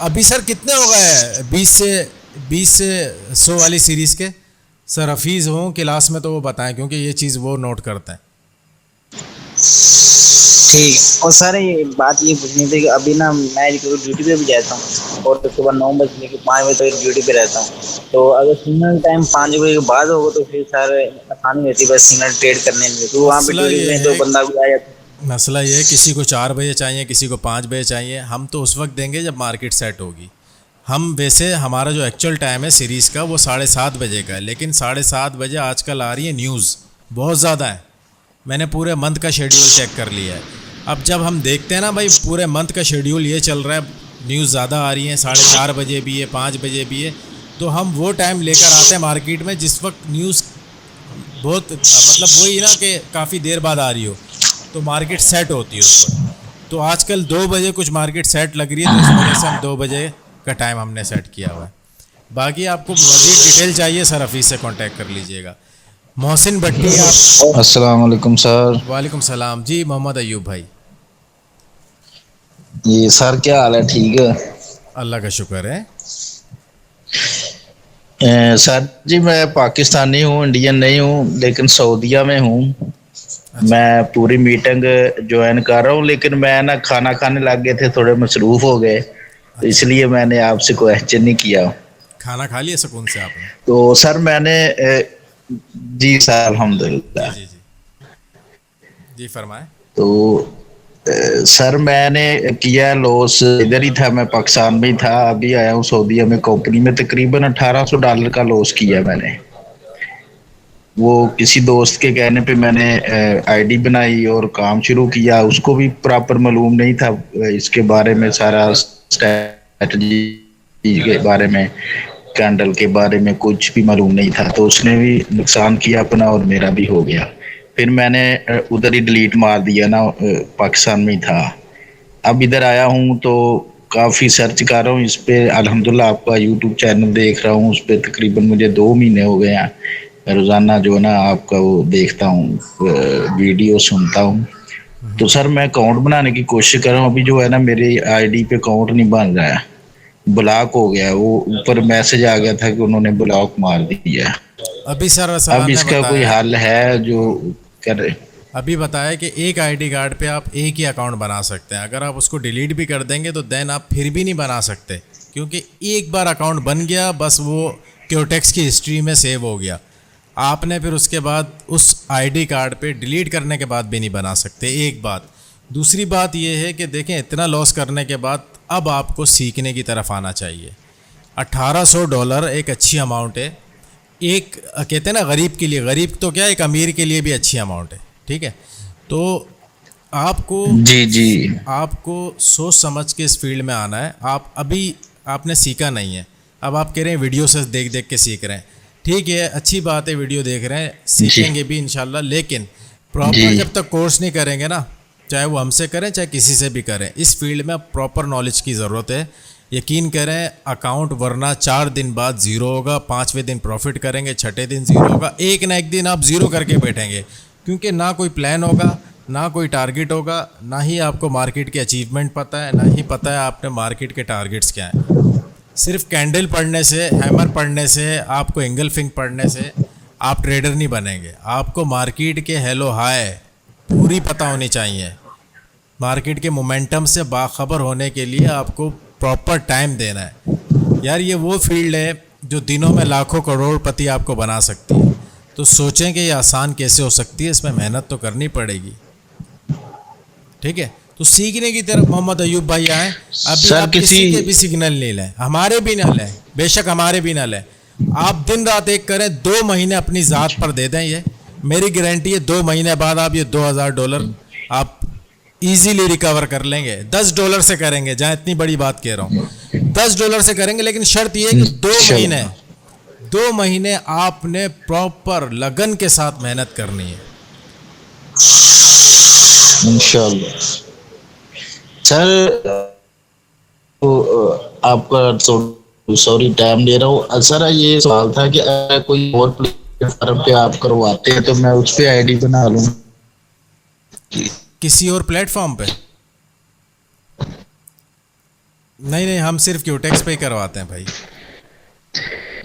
अभी सर कितने हो गए 20 से 100 वाली सीरीज़ के? सर हफीज़ हों क्लास में तो वो बताएं, क्योंकि ये चीज़ वो नोट करते हैं। ठीक। और सर ये बात ये पूछनी थी कि अभी ना मैं ड्यूटी पे भी जाता हूँ और सुबह 9 बजे लेकर 5 बजे तक ड्यूटी पे रहता हूँ। तो अगर सिग्नल टाइम 5 बजे के बाद होगा तो फिर सर आसानी रहती है बस सिग्नल ट्रेड करने में। तो वहाँ पे ड्यूटी में तो बंदा भी आ जाता है। मसला ये है, किसी को 4 बजे चाहिए, किसी को 5 बजे चाहिए। हम तो उस वक्त देंगे जब मार्केट सेट होगी। हम वैसे हमारा जो एक्चुअल टाइम है सीरीज़ का वो 7:30 बजे का है, लेकिन 7:30 बजे आजकल आ रही है न्यूज़ बहुत ज़्यादा है। मैंने पूरे मंथ का शेड्यूल चेक कर लिया है। अब जब हम देखते हैं ना भाई पूरे मंथ का शेड्यूल ये चल रहा है, न्यूज़ ज़्यादा आ रही है, 4:30 बजे भी है, 5 बजे भी है, तो हम वो टाइम लेकर आते हैं मार्केट में जिस वक्त न्यूज़ बहुत मतलब वही ना कि काफ़ी देर बाद आ रही हो, तो मार्केट सेट होती है उस वक्त। तो आजकल 2 बजे कुछ मार्केट सेट लग रही है, तो इस वजह से हम 2 बजे का टाइम हमने सेट किया हुआ है। बाकी आपको मज़ीद डिटेल चाहिए सर हफीज़ से कांटेक्ट कर लीजिएगा। मोहसिन भट्टी आप। अस्सलाम वालेकुम सर। वालेकुम सलाम जी, मोहम्मद अयूब भाई। ये सर क्या हाल है, ठीक है? अल्लाह का शुक्र है। सर जी मैं पाकिस्तानी हूँ, इंडियन नहीं हूँ, लेकिन सऊदीया में हूँ। अच्छा, मैं पूरी मीटिंग ज्वाइन कर रहा हूँ, लेकिन मैं ना खाना खाने लग गए थे, थोड़े मसरूफ हो गए, तो अच्छा। इसलिए मैंने आपसे क्वेश्चन नहीं किया। खाना खा लिया सुकून से आपने? तो सर मैंने जी सर जी अल्हम्दुलिल्लाह। जी जी। जी फरमाएं। तो सर मैंने किया लॉस, इधर ही था, मैं पाकिस्तान में ही था, अभी आया हूँ सऊदीया में। कंपनी में तकरीबन $1800 का लॉस किया मैंने। वो किसी दोस्त के कहने पे मैंने आईडी बनाई और काम शुरू किया। उसको भी प्रॉपर मालूम नहीं था इसके बारे में, सारा स्ट्रेटजी के बारे में, कैंडल के बारे में कुछ भी मालूम नहीं था। तो उसने भी नुकसान किया अपना और मेरा भी हो गया। फिर मैंने उधर ही डिलीट मार दिया ना, पाकिस्तान में ही था। अब इधर आया हूँ तो काफ़ी सर्च कर रहा हूँ इस पे। अल्हम्दुलिल्लाह आपका यूट्यूब चैनल देख रहा हूँ, उस पर तकरीबन मुझे 2 महीने हो गए हैं। रोज़ाना जो है ना आपका वो देखता हूँ, वीडियो सुनता हूँ। तो सर मैं अकाउंट बनाने की कोशिश कर रहा हूँ, अभी जो है ना मेरी आईडी पे अकाउंट नहीं बन रहा है, ब्लॉक हो गया है। वो ऊपर मैसेज आ गया था कि उन्होंने ब्लॉक मार दिया है। अभी सर अब रसलान ने इसका कोई बताया। हल है जो कर? अभी बताया कि एक आईडी कार्ड पे आप एक ही अकाउंट बना सकते हैं। अगर आप उसको डिलीट भी कर देंगे तो देन आप फिर भी नहीं बना सकते, क्योंकि एक बार अकाउंट बन गया बस वो क्योटेक्स की हिस्ट्री में सेव हो गया। आपने फिर उसके बाद उस आईडी कार्ड पे डिलीट करने के बाद भी नहीं बना सकते, एक बात। दूसरी बात ये है कि देखें, इतना लॉस करने के बाद अब आपको सीखने की तरफ आना चाहिए। $1800 एक अच्छी अमाउंट है। एक कहते हैं ना गरीब के लिए, गरीब तो क्या एक अमीर के लिए भी अच्छी अमाउंट है, ठीक है? तो आपको जी जी आपको सोच समझ के इस फील्ड में आना है। आप अभी आपने सीखा नहीं है, अब आप कह रहे हैं वीडियो से देख देख के सीख रहे हैं। ठीक है, अच्छी बात है, वीडियो देख रहे हैं, सीखेंगे भी इंशाल्लाह, लेकिन प्रॉपर जी जब तक कोर्स नहीं करेंगे ना, चाहे वो हमसे करें चाहे किसी से भी करें, इस फील्ड में प्रॉपर नॉलेज की ज़रूरत है। यकीन करें, अकाउंट वरना 4 दिन बाद ज़ीरो होगा, 5वें दिन प्रॉफिट करेंगे, 6ठे दिन ज़ीरो होगा, एक ना एक दिन आप ज़ीरो करके बैठेंगे, क्योंकि ना कोई प्लान होगा, ना कोई टारगेट होगा, ना ही आपको मार्केट के अचीवमेंट पता है, ना ही पता है आपने मार्केट के टारगेट्स क्या हैं। सिर्फ कैंडल पढ़ने से, हैमर पढ़ने से, आपको एंगल फिंग पढ़ने से आप ट्रेडर नहीं बनेंगे। आपको मार्केट के हेलो हाय पूरी पता होनी चाहिए। मार्केट के मोमेंटम से बाखबर होने के लिए आपको प्रॉपर टाइम देना है। यार ये वो फील्ड है जो दिनों में लाखों करोड़पति आपको बना सकती है। तो सोचें कि ये आसान कैसे हो सकती है, इसमें मेहनत तो करनी पड़ेगी, ठीक है? तो सीखने की तरफ मोहम्मद अयूब भाई आए। अभी सर आप किसी के भी सिग्नल नहीं लें, हमारे भी ना लें, बेशक हमारे भी ना लें। आप दिन रात एक करें, 2 महीने अपनी ज़ात पर दे दें। ये मेरी गारंटी है, 2 महीने बाद आप ये $2000 आप इजीली रिकवर कर लेंगे। $10 से करेंगे, जहाँ इतनी बड़ी बात कह रहा हूँ, $10 से करेंगे, लेकिन शर्त ये है कि 2 महीने आपने प्रॉपर लगन के साथ मेहनत करनी है। इंशाल्लाह। सर तो आपका तो सॉरी टाइम ले रहा हूँ सर। ये सवाल था कि अगर कोई और प्लेटफॉर्म पे आप करवाते हैं तो मैं उस पे आईडी बना लूँ। किसी और प्लेटफॉर्म पे? नहीं नहीं, हम सिर्फ क्यूटेक्स पे ही करवाते हैं भाई।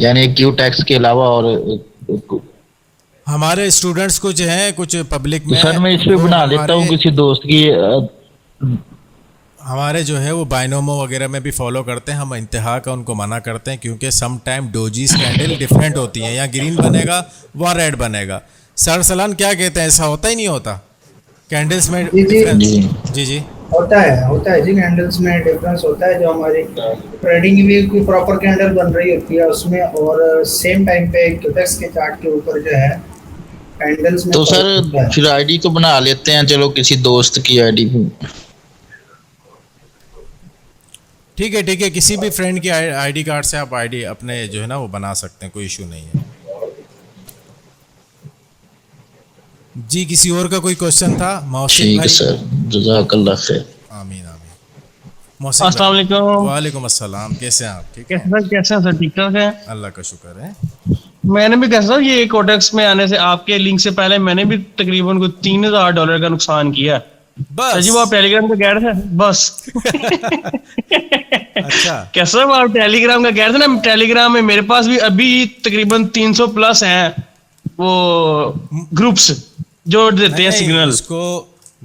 यानी क्यू टैक्स के अलावा और हमारे स्टूडेंट्स कुछ हैं, कुछ पब्लिक तो में, सर मैं इस पे वो बना लेता हूँ किसी दोस्त की। हमारे जो है वो बाइनोमो वगैरह में भी फॉलो करते हैं। हम इंतहा का उनको मना करते हैं, क्योंकि सम टाइम डोजीज कैंडल डिफरेंट होती हैं, यहाँ ग्रीन बनेगा वहाँ रेड बनेगा। सर सलान क्या कहते हैं, ऐसा होता ही नहीं होता कैंडल्स में जी जी डिफरेंस? जी जी होता है जी, कैंडल्स में डिफरेंस होता है। जो हमारी ट्रेडिंग भी कोई प्रॉपर कैंडल बन रही होती है उसमें, और सेम टाइम पे क्यूटेक्स के चार्ट के ऊपर जो है कैंडल्स में तो फर्क सर होता है। फिर आईडी तो बना लेते हैं, चलो किसी दोस्त की आईडी। ठीक है, ठीक है, किसी भी फ्रेंड की आईडी कार्ड से आप आईडी अपने जो है ना वो बना सकते हैं, कोई इशू नहीं है जी। किसी और का कोई क्वेश्चन था? मोहसिन ठीक है भाई। सर, जज़ाकल्लाह खैर। आमीन आमीन। मोहसिन अस्सलाम भाई। वालेकुम। वालेकुम अस्सलाम, कैसे हैं आप? ठीक है, कैसे सर, कैसे हैं सर? ठीक ठाक है। अल्लाह का शुक्र है। मैंने भी कहा था ये कोटेक्स में आने से आपके लिंक से पहले मैंने भी तकरीबन को $3000 का नुकसान किया। सर जी वो बस। आप टेलीग्राम का कह रहे थे बस। अच्छा। कैसा वो आप टेलीग्राम का कह रहे थे ना, टेलीग्राम में मेरे पास भी अभी तकरीबन 300 प्लस हैं वो ग्रुप्स जो देते हैं नहीं, सिग्नल। उसको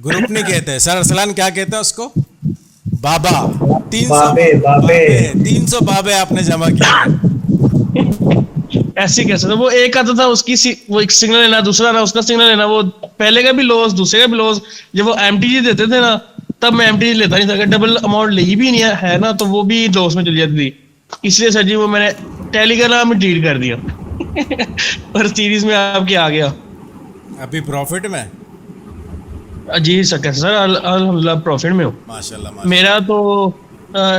ग्रुप नहीं कहते सर, अरसलान क्या कहते हैं उसको? बाबा। 300 बाबे बाबे 300 बाबे आपने जमा किए। ऐसे कैसे? तो वो एक आता था उसकी वो एक सिग्नल लेना, दूसरा ना उसका सिग्नल लेना, वो पहले का भी लॉस दूसरे का भी लॉस। जब वो एमटीजी देते थे ना तब मैं एमटीजी लेता नहीं था, अगर डबल अमाउंट ली भी नहीं है ना तो वो भी लॉस में चली जाती थी। इसलिए सर जी वो मैंने टेलीग्राम में डिलीट कर दिया। और सीरीज में आपके आ गया। अभी प्रॉफिट में? जी सर कैसे सर अल्हम्दुलिल्लाह प्रॉफिट में हूँ। माशाल्लाह माशाल्लाह। मेरा तो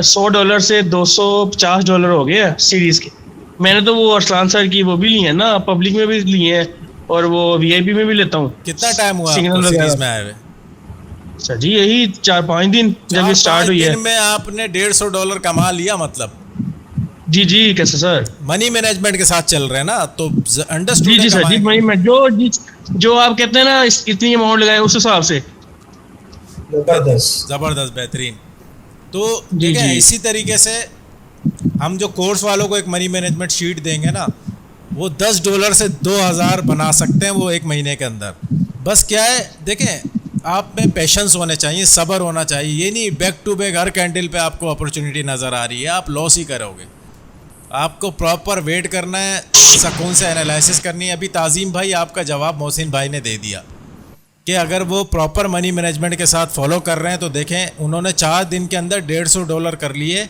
$100 से $250 हो गया सीरीज के। मैंने तो वो अरसलान सर की वो भी ली है ना, पब्लिक में भी लिए हैं और वो वीआईपी में भी लेता हूँ। कितना टाइम हुआ सिग्नल आपको वगैरह। सीरीज में आए हुए? सर जी यही 4-5 दिन जब ये स्टार्ट 4-5 हुई है। दिन में आपने $150 कमा लिया मतलब? जी कैसे सर? मनी मैनेजमेंट के साथ चल रहे हैं ना, तो अंडरस्टूड जी सर जी मैं जो आप कहते हैं ना इतनी अमाउंट लगाए उस हिसाब से। जबरदस्त। जबरदस्त, बेहतरीन। तो जी, देखें जी। इसी तरीके से हम जो कोर्स वालों को एक मनी मैनेजमेंट शीट देंगे ना, वो $10 से 2000 बना सकते हैं वो एक महीने के अंदर। बस क्या है, देखें आप में पेशेंस होने चाहिए, सब्र होना चाहिए। ये नहीं बैक टू बैक हर कैंडल पे आपको अपॉर्चुनिटी नज़र आ रही है, आप लॉस ही करोगे। आपको प्रॉपर वेट करना है, सुकून से एनालिसिस करनी है। अभी ताज़ीम भाई आपका जवाब मोहसिन भाई ने दे दिया कि अगर वो प्रॉपर मनी मैनेजमेंट के साथ फॉलो कर रहे हैं तो देखें उन्होंने 4 दिन के अंदर $150 कर लिए,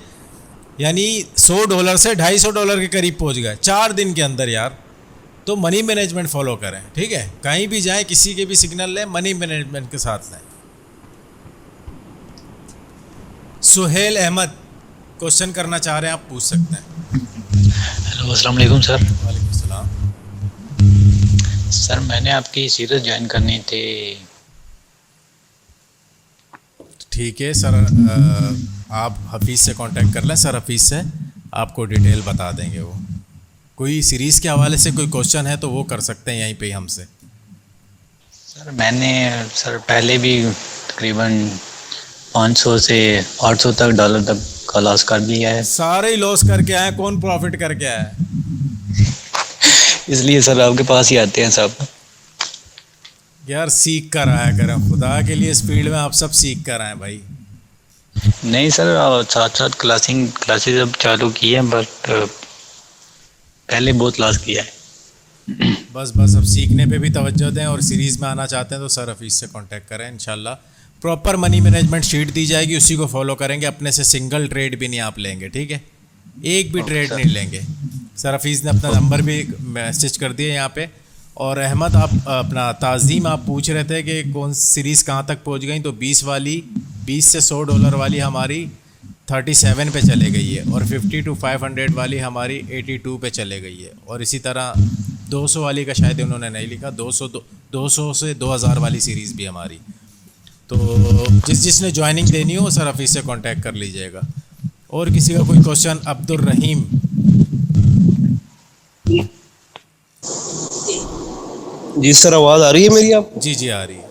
यानी $100 से $250 के करीब पहुंच गए 4 दिन के अंदर यार। तो मनी मैनेजमेंट फॉलो करें, ठीक है? कहीं भी जाएं, किसी के भी सिग्नल लें, मनी मैनेजमेंट के साथ लें। सुहेल अहमद क्वेश्चन करना चाह रहे हैं, आप पूछ सकते हैं। हेलो अस्सलाम वालेकुम सर। वालेकुम सलाम। सर मैंने आपकी सीरीज ज्वाइन करनी थी। ठीक है सर, आप हफीज़ से कांटेक्ट कर लें, सर हफीज़ से आपको डिटेल बता देंगे। वो कोई सीरीज़ के हवाले से कोई क्वेश्चन है तो वो कर सकते हैं यहीं पे हमसे। सर मैंने सर पहले भी तकरीबन 500 से 800 तक डॉलर तक का लॉस कर दिया है। सारे ही लॉस करके आए, कौन प्रॉफिट करके आया है? इसलिए सर आपके पास ही आते हैं सब। यार सीख कर आया करें, खुदा के लिए इस फील्ड में आप सब सीख कर आए भाई। नहीं सर साथ साथ क्लासेस अब चालू की है, बट पहले बहुत लॉस किया है। बस अब सीखने पे भी तवज्जो दें, और सीरीज़ में आना चाहते हैं तो सर हफीज़ से कांटेक्ट करें। इंशाल्लाह प्रॉपर मनी मैनेजमेंट शीट दी जाएगी, उसी को फॉलो करेंगे। अपने से सिंगल ट्रेड भी नहीं आप लेंगे, ठीक है? एक भी ट्रेड नहीं लेंगे। सर हफीज़ ने अपना नंबर भी मैसेज कर दिया यहाँ पे। और अहमद आप अपना ताज़ीम आप पूछ रहे थे कि कौन सीरीज़ कहाँ तक पहुँच गई, तो 20 से $100 वाली हमारी 37 पे चले गई है, और 50 to 500 वाली हमारी 82 पे चले गई है। और इसी तरह 200 वाली का शायद उन्होंने नहीं लिखा, 200 से 2000 वाली सीरीज़ भी हमारी। तो जिसने ज्वाइनिंग देनी हो सर हफीज़ से कांटेक्ट कर लीजिएगा। और किसी का कोई क्वेश्चन? अब्दुल रहीम। जी सर आवाज़ आ रही है मेरी आप? जी आ रही है।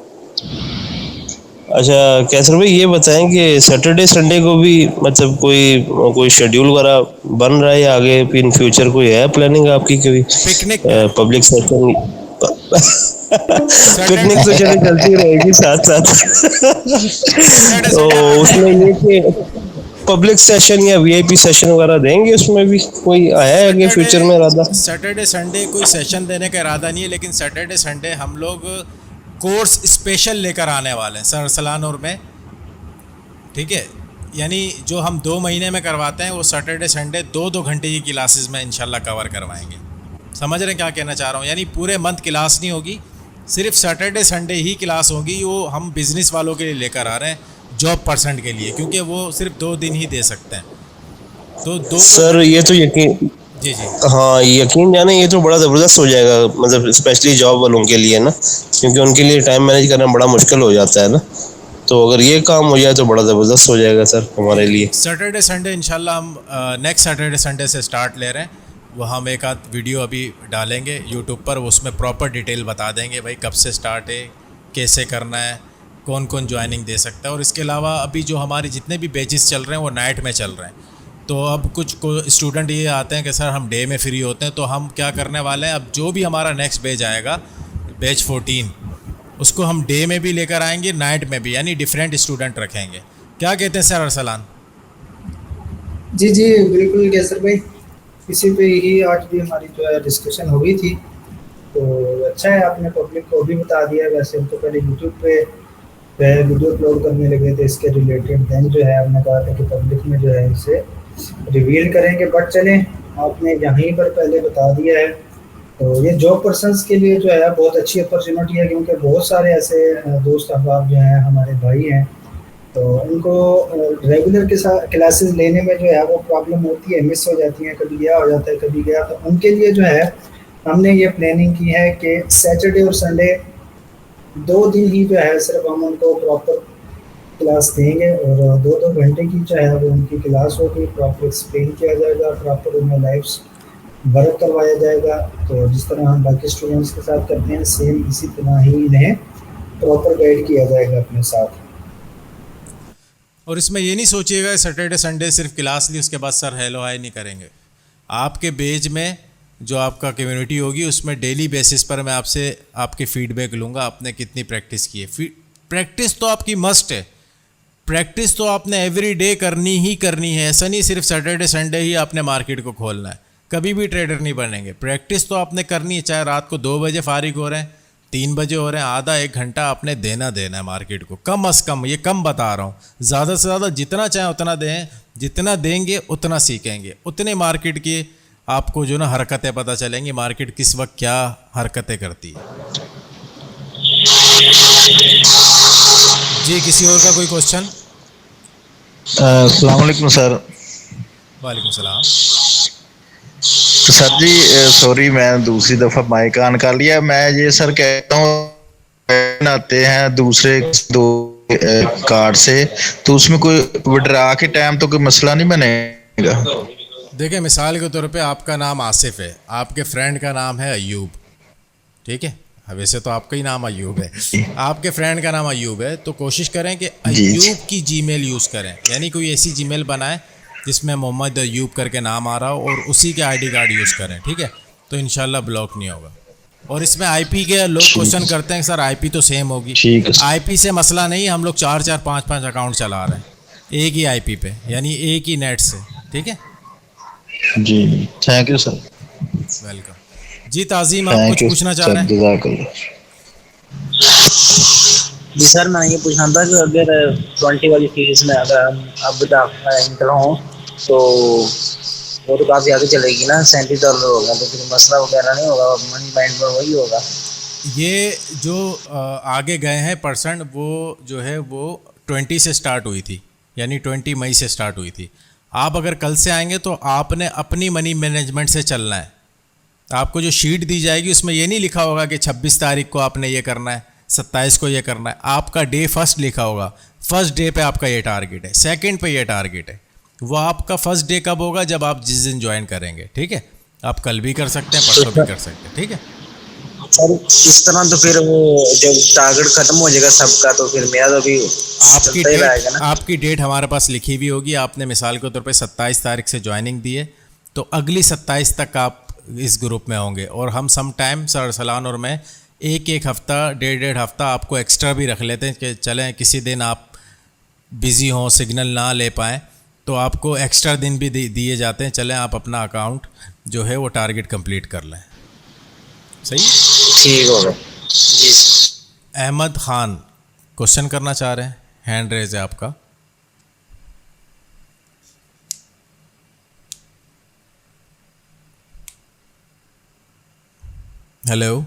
अच्छा कैसर भाई ये बताएं कि सैटरडे संडे को भी मतलब कोई शेड्यूल वगैरह बन रहा है या आगे इन फ्यूचर कोई है प्लानिंग आपकी? कोई पिकनिक पब्लिक सेशन पिकनिक तो चली चलती रहेगी साथ तो उसमें ये कि पब्लिक सेशन या वीआईपी सेशन वगैरह देंगे, उसमें भी कोई आया है आगे फ्यूचर में इरादा? सैटरडे संडे कोई सेशन देने का इरादा नहीं है, लेकिन सैटरडे संडे हम लोग कोर्स स्पेशल लेकर आने वाले हैं सर सलानूर में, ठीक है? यानी जो हम 2 महीने में करवाते हैं वो सैटरडे संडे 2-2 घंटे की क्लासेस में इंशाल्लाह कवर करवाएंगे। समझ रहे हैं क्या कहना चाह रहा हूँ? यानी पूरे मंथ क्लास नहीं होगी, सिर्फ सैटरडे संडे ही क्लास होगी। वो हम बिज़नेस वालों के लिए लेकर आ रहे हैं, जॉब पर्सन के लिए, क्योंकि वो सिर्फ 2 दिन ही दे सकते हैं। तो 2 सर ये तो यकीन जी हाँ यकीन जाने ये तो बड़ा ज़बरदस्त हो जाएगा, मतलब स्पेशली जॉब वालों के लिए ना, क्योंकि उनके लिए टाइम मैनेज करना बड़ा मुश्किल हो जाता है ना। तो अगर ये काम हो जाए तो बड़ा ज़बरदस्त हो जाएगा सर हमारे लिए। सैटरडे संडे इंशाल्लाह हम नेक्स्ट सैटरडे संडे से स्टार्ट ले रहे हैं। वो हम एक आध वीडियो अभी डालेंगे यूट्यूब पर, उसमें प्रॉपर डिटेल बता देंगे भाई कब से स्टार्ट है, कैसे करना है, कौन कौन ज्वाइनिंग दे सकता है। और इसके अलावा अभी जो हमारे जितने भी बैचेस चल रहे हैं वो नाइट में चल रहे हैं। तो अब कुछ स्टूडेंट ये आते हैं कि सर हम डे में फ्री होते हैं, तो हम क्या करने वाले हैं, अब जो भी हमारा नेक्स्ट बैच आएगा, बैच 14, उसको हम डे में भी लेकर आएंगे, नाइट में भी, यानी डिफरेंट स्टूडेंट रखेंगे। क्या कहते हैं सर अरसलान? जी जी बिल्कुल कैसर भाई, इसी पे ही आज भी हमारी जो है डिस्कशन हो गई थी। तो अच्छा है आपने पब्लिक को भी बता दिया। वैसे हम तो पहले यूट्यूब पे वीडियो अपलोड करने लगे थे इसके रिलेटेड, देन जो है हमने कहा था कि पब्लिक में जो है इसे रिवील करेंगे, बट चलें आपने यहीं पर पहले बता दिया है। तो ये जॉब पर्सनस के लिए जो है बहुत अच्छी अपॉर्चुनिटी है, क्योंकि बहुत सारे ऐसे दोस्त अहबाब जो हैं, हमारे भाई हैं, तो उनको रेगुलर के साथ क्लासेस लेने में जो है वो प्रॉब्लम होती है, मिस हो जाती हैं, कभी गया हो जाता है कभी गया। तो उनके लिए जो है हमने ये प्लानिंग की है कि सैटरडे और संडे 2 दिन ही जो है सिर्फ हम उनको प्रॉपर क्लास देंगे, और 2-2 घंटे की जो है वो उनकी क्लास होगी, प्रॉपर एक्सप्लेन किया जाएगा, प्रॉपर उन्हें लाइव वर्क करवाया जाएगा। तो जिस तरह हम बाकी स्टूडेंट्स के साथ करते हैं, सेम इसी तरह ही इन्हें प्रॉपर गाइड किया जाएगा अपने साथ। और इसमें ये नहीं सोचिएगा सैटरडे संडे सिर्फ क्लास ली उसके बाद सर हेलो हाय नहीं करेंगे। आपके पेज में जो आपका कम्युनिटी होगी उसमें डेली बेसिस पर मैं आपसे आपके फीडबैक लूँगा, आपने कितनी प्रैक्टिस की है। प्रैक्टिस तो आपकी मस्ट है, प्रैक्टिस तो आपने एवरी डे करनी ही करनी है। ऐसा नहीं सिर्फ सैटरडे संडे ही आपने मार्केट को खोलना है, कभी भी ट्रेडर नहीं बनेंगे। प्रैक्टिस तो आपने करनी है, चाहे रात को 2 बजे फारिग हो रहे हैं, 3 बजे हो रहे हैं, आधा 1 घंटा आपने देना है मार्केट को, कम अज़ कम। ये कम बता रहा हूँ, ज़्यादा से ज़्यादा जितना चाहे उतना दें, जितना देंगे उतना सीखेंगे, उतने मार्केट की आपको जो ना हरकतें पता चलेंगी, मार्केट किस वक्त क्या हरकतें करती है। जी किसी और का कोई क्वेश्चन? अस्सलाम वालेकुम सर। वालेकुम सलाम। तो सर जी सॉरी मैं दूसरी दफ़ा माइक ऑन कर लिया। मैं ये सर कहता हूँ आते हैं दूसरे 2 कार्ड से, तो उसमें कोई विड्रा के टाइम तो कोई मसला नहीं बनेगा? देखिए मिसाल के तौर पे आपका नाम आसिफ है, आपके फ्रेंड का नाम है अयूब, ठीक है, वैसे तो आपका ही नाम अयूब है, आपके फ्रेंड का नाम अयूब है, तो कोशिश करें कि अयूब की जीमेल यूज़ करें, यानी कोई ऐसी जीमेल बनाएं जिसमें मोहम्मद अयूब करके नाम आ रहा हो और उसी के आईडी कार्ड यूज़ करें, ठीक है, तो इंशाल्लाह ब्लॉक नहीं होगा। और इसमें आईपी के लोग क्वेश्चन करते हैं सर आईपी तो सेम होगी, आईपी से मसला नहीं, हम लोग 4-4 5-5 अकाउंट चला रहे हैं एक ही आईपी पे, यानी एक ही नेट से, ठीक है जी। Thank you sir. वेलकम। जी ताज़ीम आप कुछ पूछना चाह रहे हैं? जी सर मैं ये पूछना था कि अगर 20 वाली सीरीज में अगर हम अब इंटर हों तो वो तो काफ़ी आगे चलेगी ना, $37 होगा, तो फिर मसला वगैरह नहीं होगा, मनी माइंड पर वही होगा। ये जो आगे गए हैं परसेंट, वो जो है वो 20 से स्टार्ट हुई थी, यानी 20 मई से स्टार्ट हुई थी। आप अगर कल से आएंगे तो आपने अपनी मनी मैनेजमेंट से चलना है। आपको जो शीट दी जाएगी उसमें ये नहीं लिखा होगा कि 26 तारीख को आपने ये करना है, 27 को ये करना है, आपका डे फर्स्ट लिखा होगा, फर्स्ट डे पे आपका ये टारगेट है, सेकंड पे ये टारगेट है। वो आपका फर्स्ट डे कब होगा? जब आप जिस दिन ज्वाइन करेंगे, ठीक है। आप कल भी कर सकते हैं, परसों भी कर सकते हैं, ठीक है सर। इस तरह तो फिर वो जब टारगेट खत्म हो जाएगा सबका, तो फिर मेरा तो भी आपकी डेट हमारे पास लिखी हुई होगी। आपने मिसाल के तौर पे 27 तारीख से ज्वाइनिंग दी है, तो अगली 27 तक आप इस ग्रुप में होंगे। और हम सम टाइम सर अरसलान और मैं एक हफ़्ता 1.5 हफ़्ता आपको एक्स्ट्रा भी रख लेते हैं कि चलें किसी दिन आप बिज़ी हों, सिग्नल ना ले पाएँ, तो आपको एक्स्ट्रा दिन भी दिए जाते हैं, चलें आप अपना अकाउंट जो है वो टारगेट कंप्लीट कर लें। सही, ठीक होगा जी। अहमद खान क्वेश्चन करना चाह रहे हैं, हैंड रेज है आपका। हेलो,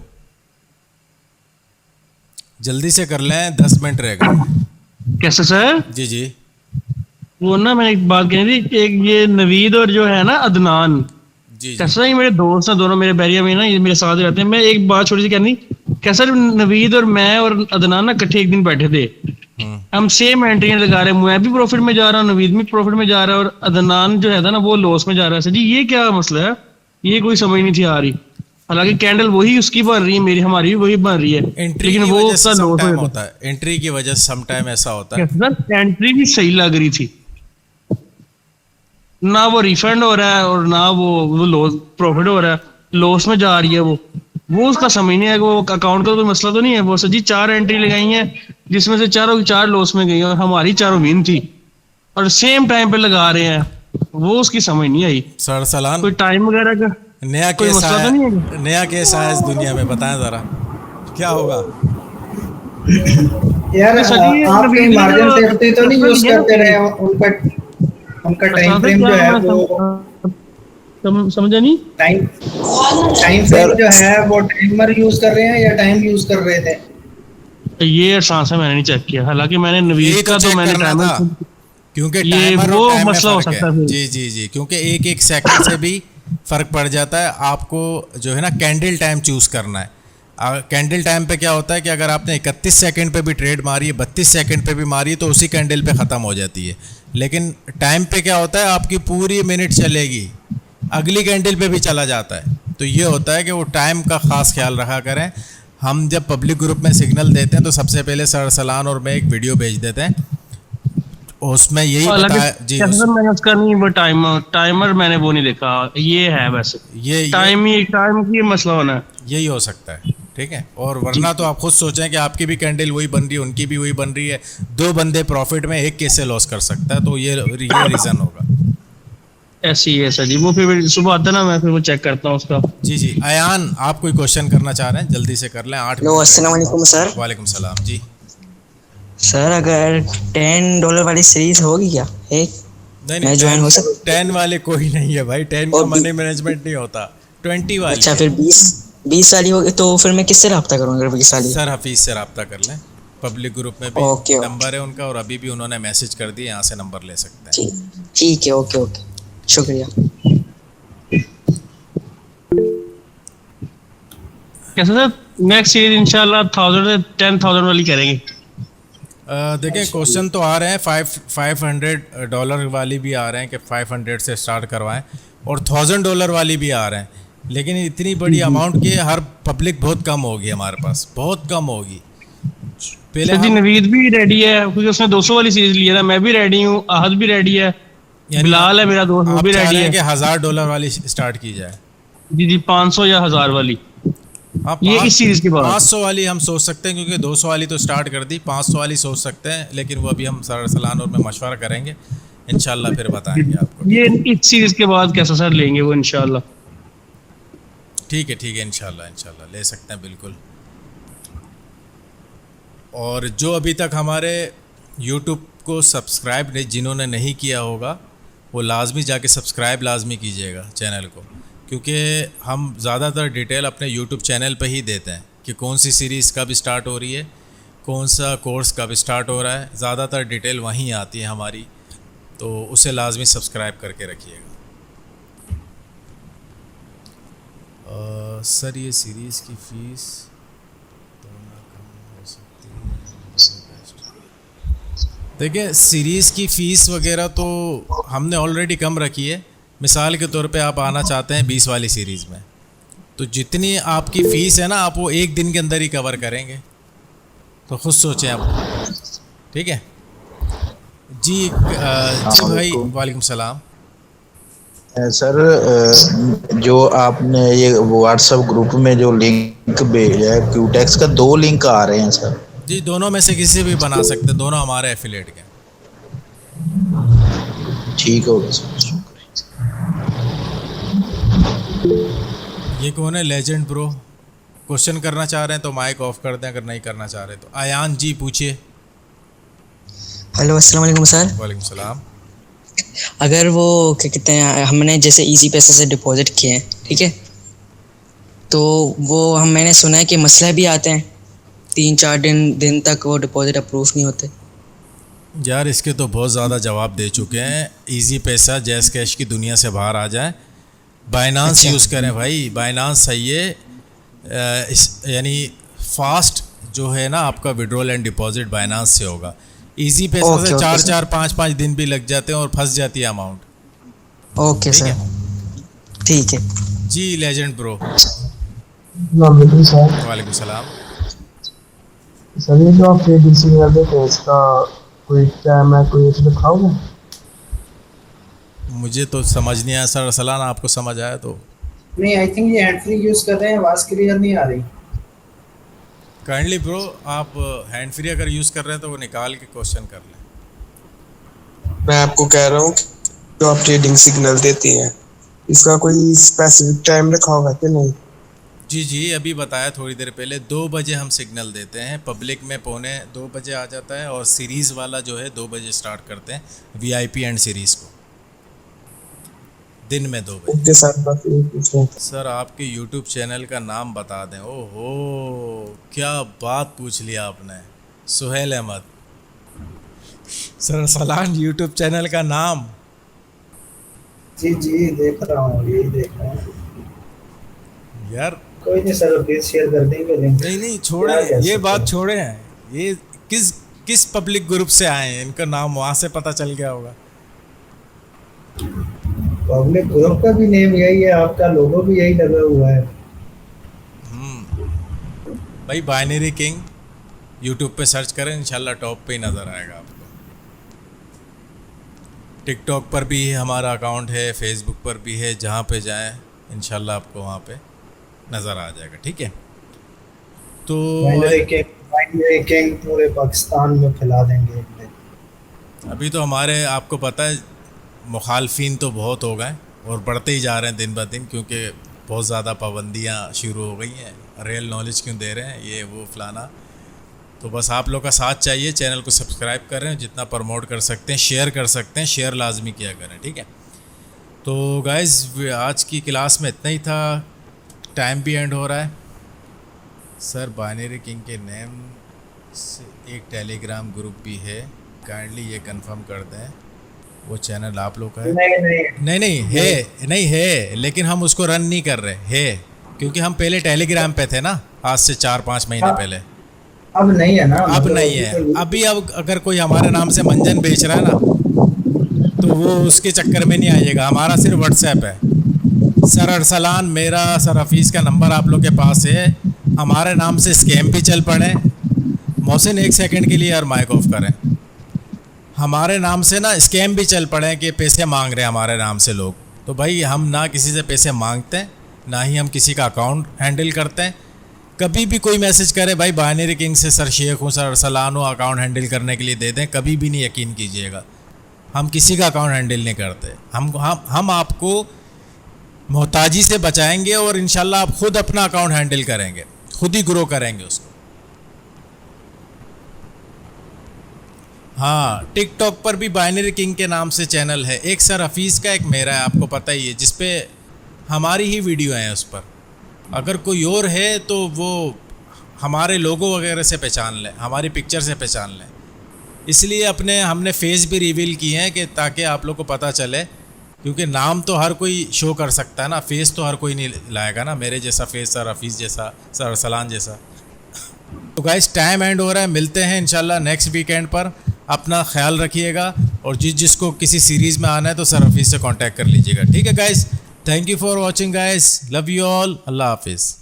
जल्दी से कर लें, 10 मिनट रह गए। कैसे सर? जी जी, वो ना मैं एक बात कहनी थी, एक ये नवीद और जो है ना अदनान, जी कैसा ही मेरे दोस्त हैं, दोनों मेरे बैरिया में ना, ये मेरे साथ रहते हैं। मैं एक बात छोटी सी कहनी, कैसा नवीद और मैं और अदनान ना इकट्ठे एक दिन बैठे थे, हम सेम एंट्रियां लगा रहे हैं, मैं भी प्रॉफिट में जा रहा हूँ, नवीद भी प्रॉफिट में जा रहा है, और अदनान जो है ना वो लॉस में जा रहा है। सर जी ये क्या मसला है? ये कोई समझ नहीं थी आ रही। हालांकि कैंडल वही उसकी बन रही है, मेरी हमारी भी वही बन रही है, एंट्री लेकिन की वो वजह उसका से लॉस समटाइम हो होता है, एंट्री की वजह से समटाइम ऐसा होता है। जाता। एंट्री भी सही लग रही थी, ना वो रिफंड हो रहा है और ना वो लॉस प्रॉफिट हो रहा है, लॉस में जा रही है वो उसका समझ नहीं है कि वो अकाउंट का कोई मसला तो नहीं है। वो सर जी 4 एंट्री लगाई हैं जिसमें से चारों की 4 लॉस में गई और हमारी चारों विन थी और सेम टाइम पे लगा रहे हैं, वो उसकी समझ नहीं आई। सर सलान, कोई टाइम वगैरह का नया कोई केस मसला आया, तो नहीं है? नया केस आया इस दुनिया में, बताएं जरा क्या होगा। यार सर जी, आप कहीं नवीन मार्जिन जो सेफ्टी तो नहीं यूज ये ना करते रहे हो? उनका टाइम फ्रेम जो है वो समझा नहीं। टाइम टाइम फ्रेम जो है वो टाइमर यूज कर रहे हैं या टाइम यूज कर रहे थे? ये एहसान से मैंने नहीं चेक किया, हालांकि मैंने यही नवीद तो का तो चेक मैंने करना टाइमर था, क्योंकि ये टाइमर वो और टाइम में मसला हो फर्क सकता है। है फिर। जी जी जी, क्योंकि एक एक सेकंड से भी फर्क पड़ जाता है। आपको जो है ना कैंडल टाइम चूज करना है। कैंडल टाइम पे क्या होता है कि अगर आपने 31 सेकंड पे भी ट्रेड मारी है, 32 सेकंड पे भी मारी है, तो उसी कैंडल पे ख़त्म हो जाती है। लेकिन टाइम पे क्या होता है, आपकी पूरी मिनट चलेगी, अगली कैंडल पे भी चला जाता है। तो ये होता है कि वो टाइम का ख़ास ख्याल रखा करें। हम जब पब्लिक ग्रुप में सिग्नल देते हैं तो सबसे पहले सर सलान और मैं एक वीडियो भेज देते हैं, उसमें यही हालांकि बताया जी। कैसे सर मैंने उसका नहीं, वो टाइमर मैंने वो नहीं देखा, ये है वैसे ये टाइम की मसला होना है। यही हो सकता है, ठीक है। और वरना तो आप खुद सोचें कि आपकी भी कैंडल वही बन रही है, उनकी भी वही बन रही है, 2 बंदे प्रॉफिट में, एक कैसे लॉस कर सकता है, तो ये रीज़न होगा। ऐसी है सर जी, वो फिर सुबह आता है ना, मैं फिर वो चेक करता हूँ उसका। जी जी, अयान आप कोई क्वेश्चन करना चाह रहे हैं, जल्दी से कर लें, 8 हेलो, मिनट अस्सलाम वालेकुम सर। वालेकुम सलाम जी। सर अगर $10 वाली सीरीज होगी क्या एक, नहीं मैं ज्वाइन हो सकता? 10 वाले कोई नहीं है भाई, 10 का और मनी मैनेजमेंट नहीं होता, 20 वाली अच्छा है। फिर 20 वाली होगी तो फिर मैं किससे रब्ता करूँगा अगर 20 वाली? सर हफीज़ से रब्ता कर लें, पब्लिक ग्रुप में भी ओके, नंबर है उनका, और अभी भी उन्होंने मैसेज कर दिया, यहाँ से नंबर ले सकते हैं। ठीक है, ओके ओके, शुक्रिया। कैसे सर नेक्स्ट सीरीज इंशाल्लाह 1000 से 10,000 वाली करेंगे। देखें क्वेश्चन तो आ रहे हैं, $500 वाली भी आ रहे हैं कि 500 से स्टार्ट करवाएं, और $1000 वाली भी आ रहे हैं, लेकिन इतनी बड़ी अमाउंट की हर पब्लिक बहुत कम होगी, हमारे पास बहुत कम होगी। पहले सर जी नवीद भी रेडी है क्योंकि उसने 200 वाली सीरीज ली है ना, मैं भी रेडी हूँ, आहद भी रेडी है, बिलाल है मेरा दोस्त, वो भी रेडी है। कि $1000 वाली स्टार्ट की जाए? जी जी, 500 या 1000 वाली, हाँ, ये इस सीरीज के बाद 500 वाली हम सोच सकते हैं, क्योंकि 200 वाली तो स्टार्ट कर दी, 500 वाली सोच सकते हैं, लेकिन वो अभी हम सर सलान और में मशवरा करेंगे, इंशाल्लाह फिर बताएंगे आपको। ये इस सीरीज के बाद कैसा सर लेंगे वो इंशाल्लाह। ठीक है इंशाल्लाह ले सकते हैं बिल्कुल। और जो अभी तक हमारे YouTube को सब्सक्राइब जिन्होंने नहीं किया होगा, वो लाजमी जाके सब्सक्राइब लाजमी कीजिएगा चैनल को, क्योंकि हम ज़्यादातर डिटेल अपने YouTube चैनल पे ही देते हैं कि कौन सी सीरीज़ कब स्टार्ट हो रही है, कौन सा कोर्स कब स्टार्ट हो रहा है, ज़्यादातर डिटेल वहीं आती है हमारी, तो उसे लाजमी सब्सक्राइब करके रखिएगा। सर ये सीरीज़ की फ़ीस तो ना कम हो सकती है? देखिए सीरीज़ की फ़ीस वगैरह तो हमने ऑलरेडी कम रखी है। मिसाल के तौर पे आप आना चाहते हैं 20 वाली सीरीज़ में, तो जितनी आपकी फ़ीस है ना, आप वो एक दिन के अंदर ही कवर करेंगे, तो खुद सोचें आप, ठीक है जी। जी भाई वालेकुम सलाम। सर जो आपने ये व्हाट्सएप ग्रुप में जो लिंक भेजा है, क्यूटेक्स का 2 लिंक आ रहे हैं सर। जी दोनों में से किसी भी बना सकते हैं, दोनों हमारे एफिलिएट के। ठीक होगा सर। ये कौन है लेजेंड ब्रो? क्वेश्चन करना चाह रहे हैं तो माइक ऑफ कर दें, अगर नहीं करना चाह रहे तो। आयान जी पूछिए। हेलो, अस्सलाम वालेकुम सर। वालेकुम सलाम। अगर वो क्या कहते हैं, हमने जैसे इजी पैसे से डिपॉजिट किए हैं, ठीक है, तो वो मैंने सुना है कि मसले भी आते हैं, 3-4 दिन तक वो डिपॉजिट अप्रूव नहीं होते। यार इसके तो बहुत ज़्यादा जवाब दे चुके हैं। इजी पैसा जैस कैश की दुनिया से बाहर आ जाए, बाइनांस यूज़ करें भाई, बाइनांस सही है। यानी फास्ट जो है ना आपका विड्रॉल एंड डिपॉजिट बाइनांस से होगा। इजी पैसा से 4-4, 5-5 दिन भी लग जाते हैं और फंस जाती है अमाउंट। ओके सर, ठीक है। जी लेजेंड ब्रो। वालेकुम सर। वालेकुम सलाम। सर ये जो आप ट्रेडिंग सिग्नल देते हैं इसका कोई टाइम है, कोई ऐसे दिखाओगे? मुझे तो समझ नहीं आया सर, सलान आपको समझ आया तो नहीं, आई थिंक ये हैंड फ्री यूज कर रहे हैं, आवाज क्लियर नहीं आ रही। काइंडली ब्रो आप हैंड फ्री अगर यूज़ कर रहे हैं तो वो निकाल के क्वेश्चन कर लें। मैं आपको कह रहा हूँ जो आप ट्रेडिंग सिग्नल देते हैं इसका कोई स्पेसिफिक टाइम रखा होगा कि नहीं? जी जी अभी बताया थोड़ी देर पहले, 2 बजे हम सिग्नल देते हैं, पब्लिक में 2:45 आ जाता है और सीरीज़ वाला जो है 2 बजे स्टार्ट करते हैं, वीआईपी एंड सीरीज़ को दिन में 2 बजे। ओके सर, बस यही पूछना था। सर आपके यूट्यूब चैनल का नाम बता दें। ओहो क्या बात पूछ लिया आपने, सुहेल अहमद। सर सलान यूट्यूब चैनल का नाम? जी जी देख रहा हूँ, यही देख रहा हूँ। यार कोई नहीं सर, प्लीज शेयर कर देंगे लिंक। नहीं नहीं छोड़े, ये बात छोड़े हैं, ये किस किस पब्लिक ग्रुप से आए हैं, इनका नाम वहाँ से पता चल गया होगा। पब्लिक ग्रुप का भी नेम यही है, आपका लोगो भी यही लगा हुआ है। भाई बाइनरी किंग यूट्यूब पे सर्च करें, इंशाल्लाह टॉप पे ही नज़र आएगा आपको। टिकटॉक पर भी हमारा अकाउंट है, फेसबुक पर भी है, जहाँ पे जाएं इंशाल्लाह आपको वहाँ पे नज़र आ जाएगा। ठीक है तो बाइनरी किंग पूरे पाकिस्तान में फैला देंगे। अभी तो हमारे आपको पता है मुखालफिन तो बहुत हो गए और बढ़ते ही जा रहे हैं दिन ब दिन, क्योंकि बहुत ज़्यादा पाबंदियाँ शुरू हो गई हैं। रियल नॉलेज क्यों दे रहे हैं, ये वो फलाना। तो बस आप लोग का साथ चाहिए, चैनल को सब्सक्राइब करें, जितना प्रमोट कर सकते हैं शेयर कर सकते हैं, शेयर लाजमी किया करें। ठीक है तो गाइज़ आज की क्लास में इतना ही था, टाइम भी एंड हो रहा है। सर बाइनरी किंग के नेम से एक टेलीग्राम ग्रुप भी है, काइंडली ये कंफर्म कर दें वो चैनल आप लोग का है? नहीं है, लेकिन हम उसको रन नहीं कर रहे है, क्योंकि हम पहले टेलीग्राम पे थे ना, आज से 4-5 महीने पहले। अब नहीं है ना? अब नहीं है अभी। अब अगर कोई हमारे नाम से मंजन बेच रहा है ना तो वो उसके चक्कर में नहीं आइएगा, हमारा सिर्फ व्हाट्सएप है। सर अरसलान मेरा, सर हफीज़ का नंबर आप लोग के पास है, हमारे नाम से स्कैम भी चल पड़े। मोहसिन 1 सेकंड के लिए यार माइक ऑफ करें। हमारे नाम से ना स्कैम भी चल पड़े कि पैसे मांग रहे हैं हमारे नाम से लोग। तो भाई हम ना किसी से पैसे मांगते हैं, ना ही हम किसी का अकाउंट हैंडल करते हैं। कभी भी कोई मैसेज करे भाई बाइनरी किंग से सर शेख हूँ, सर अरसलान हूँ, अकाउंट हैंडल करने के लिए दे दें, कभी भी नहीं यकीन कीजिएगा, हम किसी का अकाउंट हैंडल नहीं करते। हम आपको मोहताजी से बचाएंगे और इंशाल्लाह आप खुद अपना अकाउंट हैंडल करेंगे, खुद ही ग्रो करेंगे उसको। हाँ टिकटॉक पर भी बाइनरी किंग के नाम से चैनल है, एक सर हफीज़ का, एक मेरा है, आपको पता ही है, जिस पे हमारी ही वीडियो हैं उस पर। अगर कोई और है तो वो हमारे लोगो वगैरह से पहचान लें, हमारी पिक्चर से पहचान लें। इसलिए हमने फेस भी रिवील किए हैं कि ताकि आप लोग को पता चले, क्योंकि नाम तो हर कोई शो कर सकता है ना, फेस तो हर कोई नहीं लाएगा ना, मेरे जैसा फेस, सर हफीज़ जैसा, सर अरसलान जैसा। तो गाइस टाइम एंड हो रहा है, मिलते हैं इंशाल्लाह नेक्स्ट वीकेंड पर। अपना ख्याल रखिएगा और जिसको किसी सीरीज़ में आना है तो सर हफीज़ से कांटेक्ट कर लीजिएगा। ठीक है guys, thank you for watching guys, love you all, अल्लाह हाफिज़।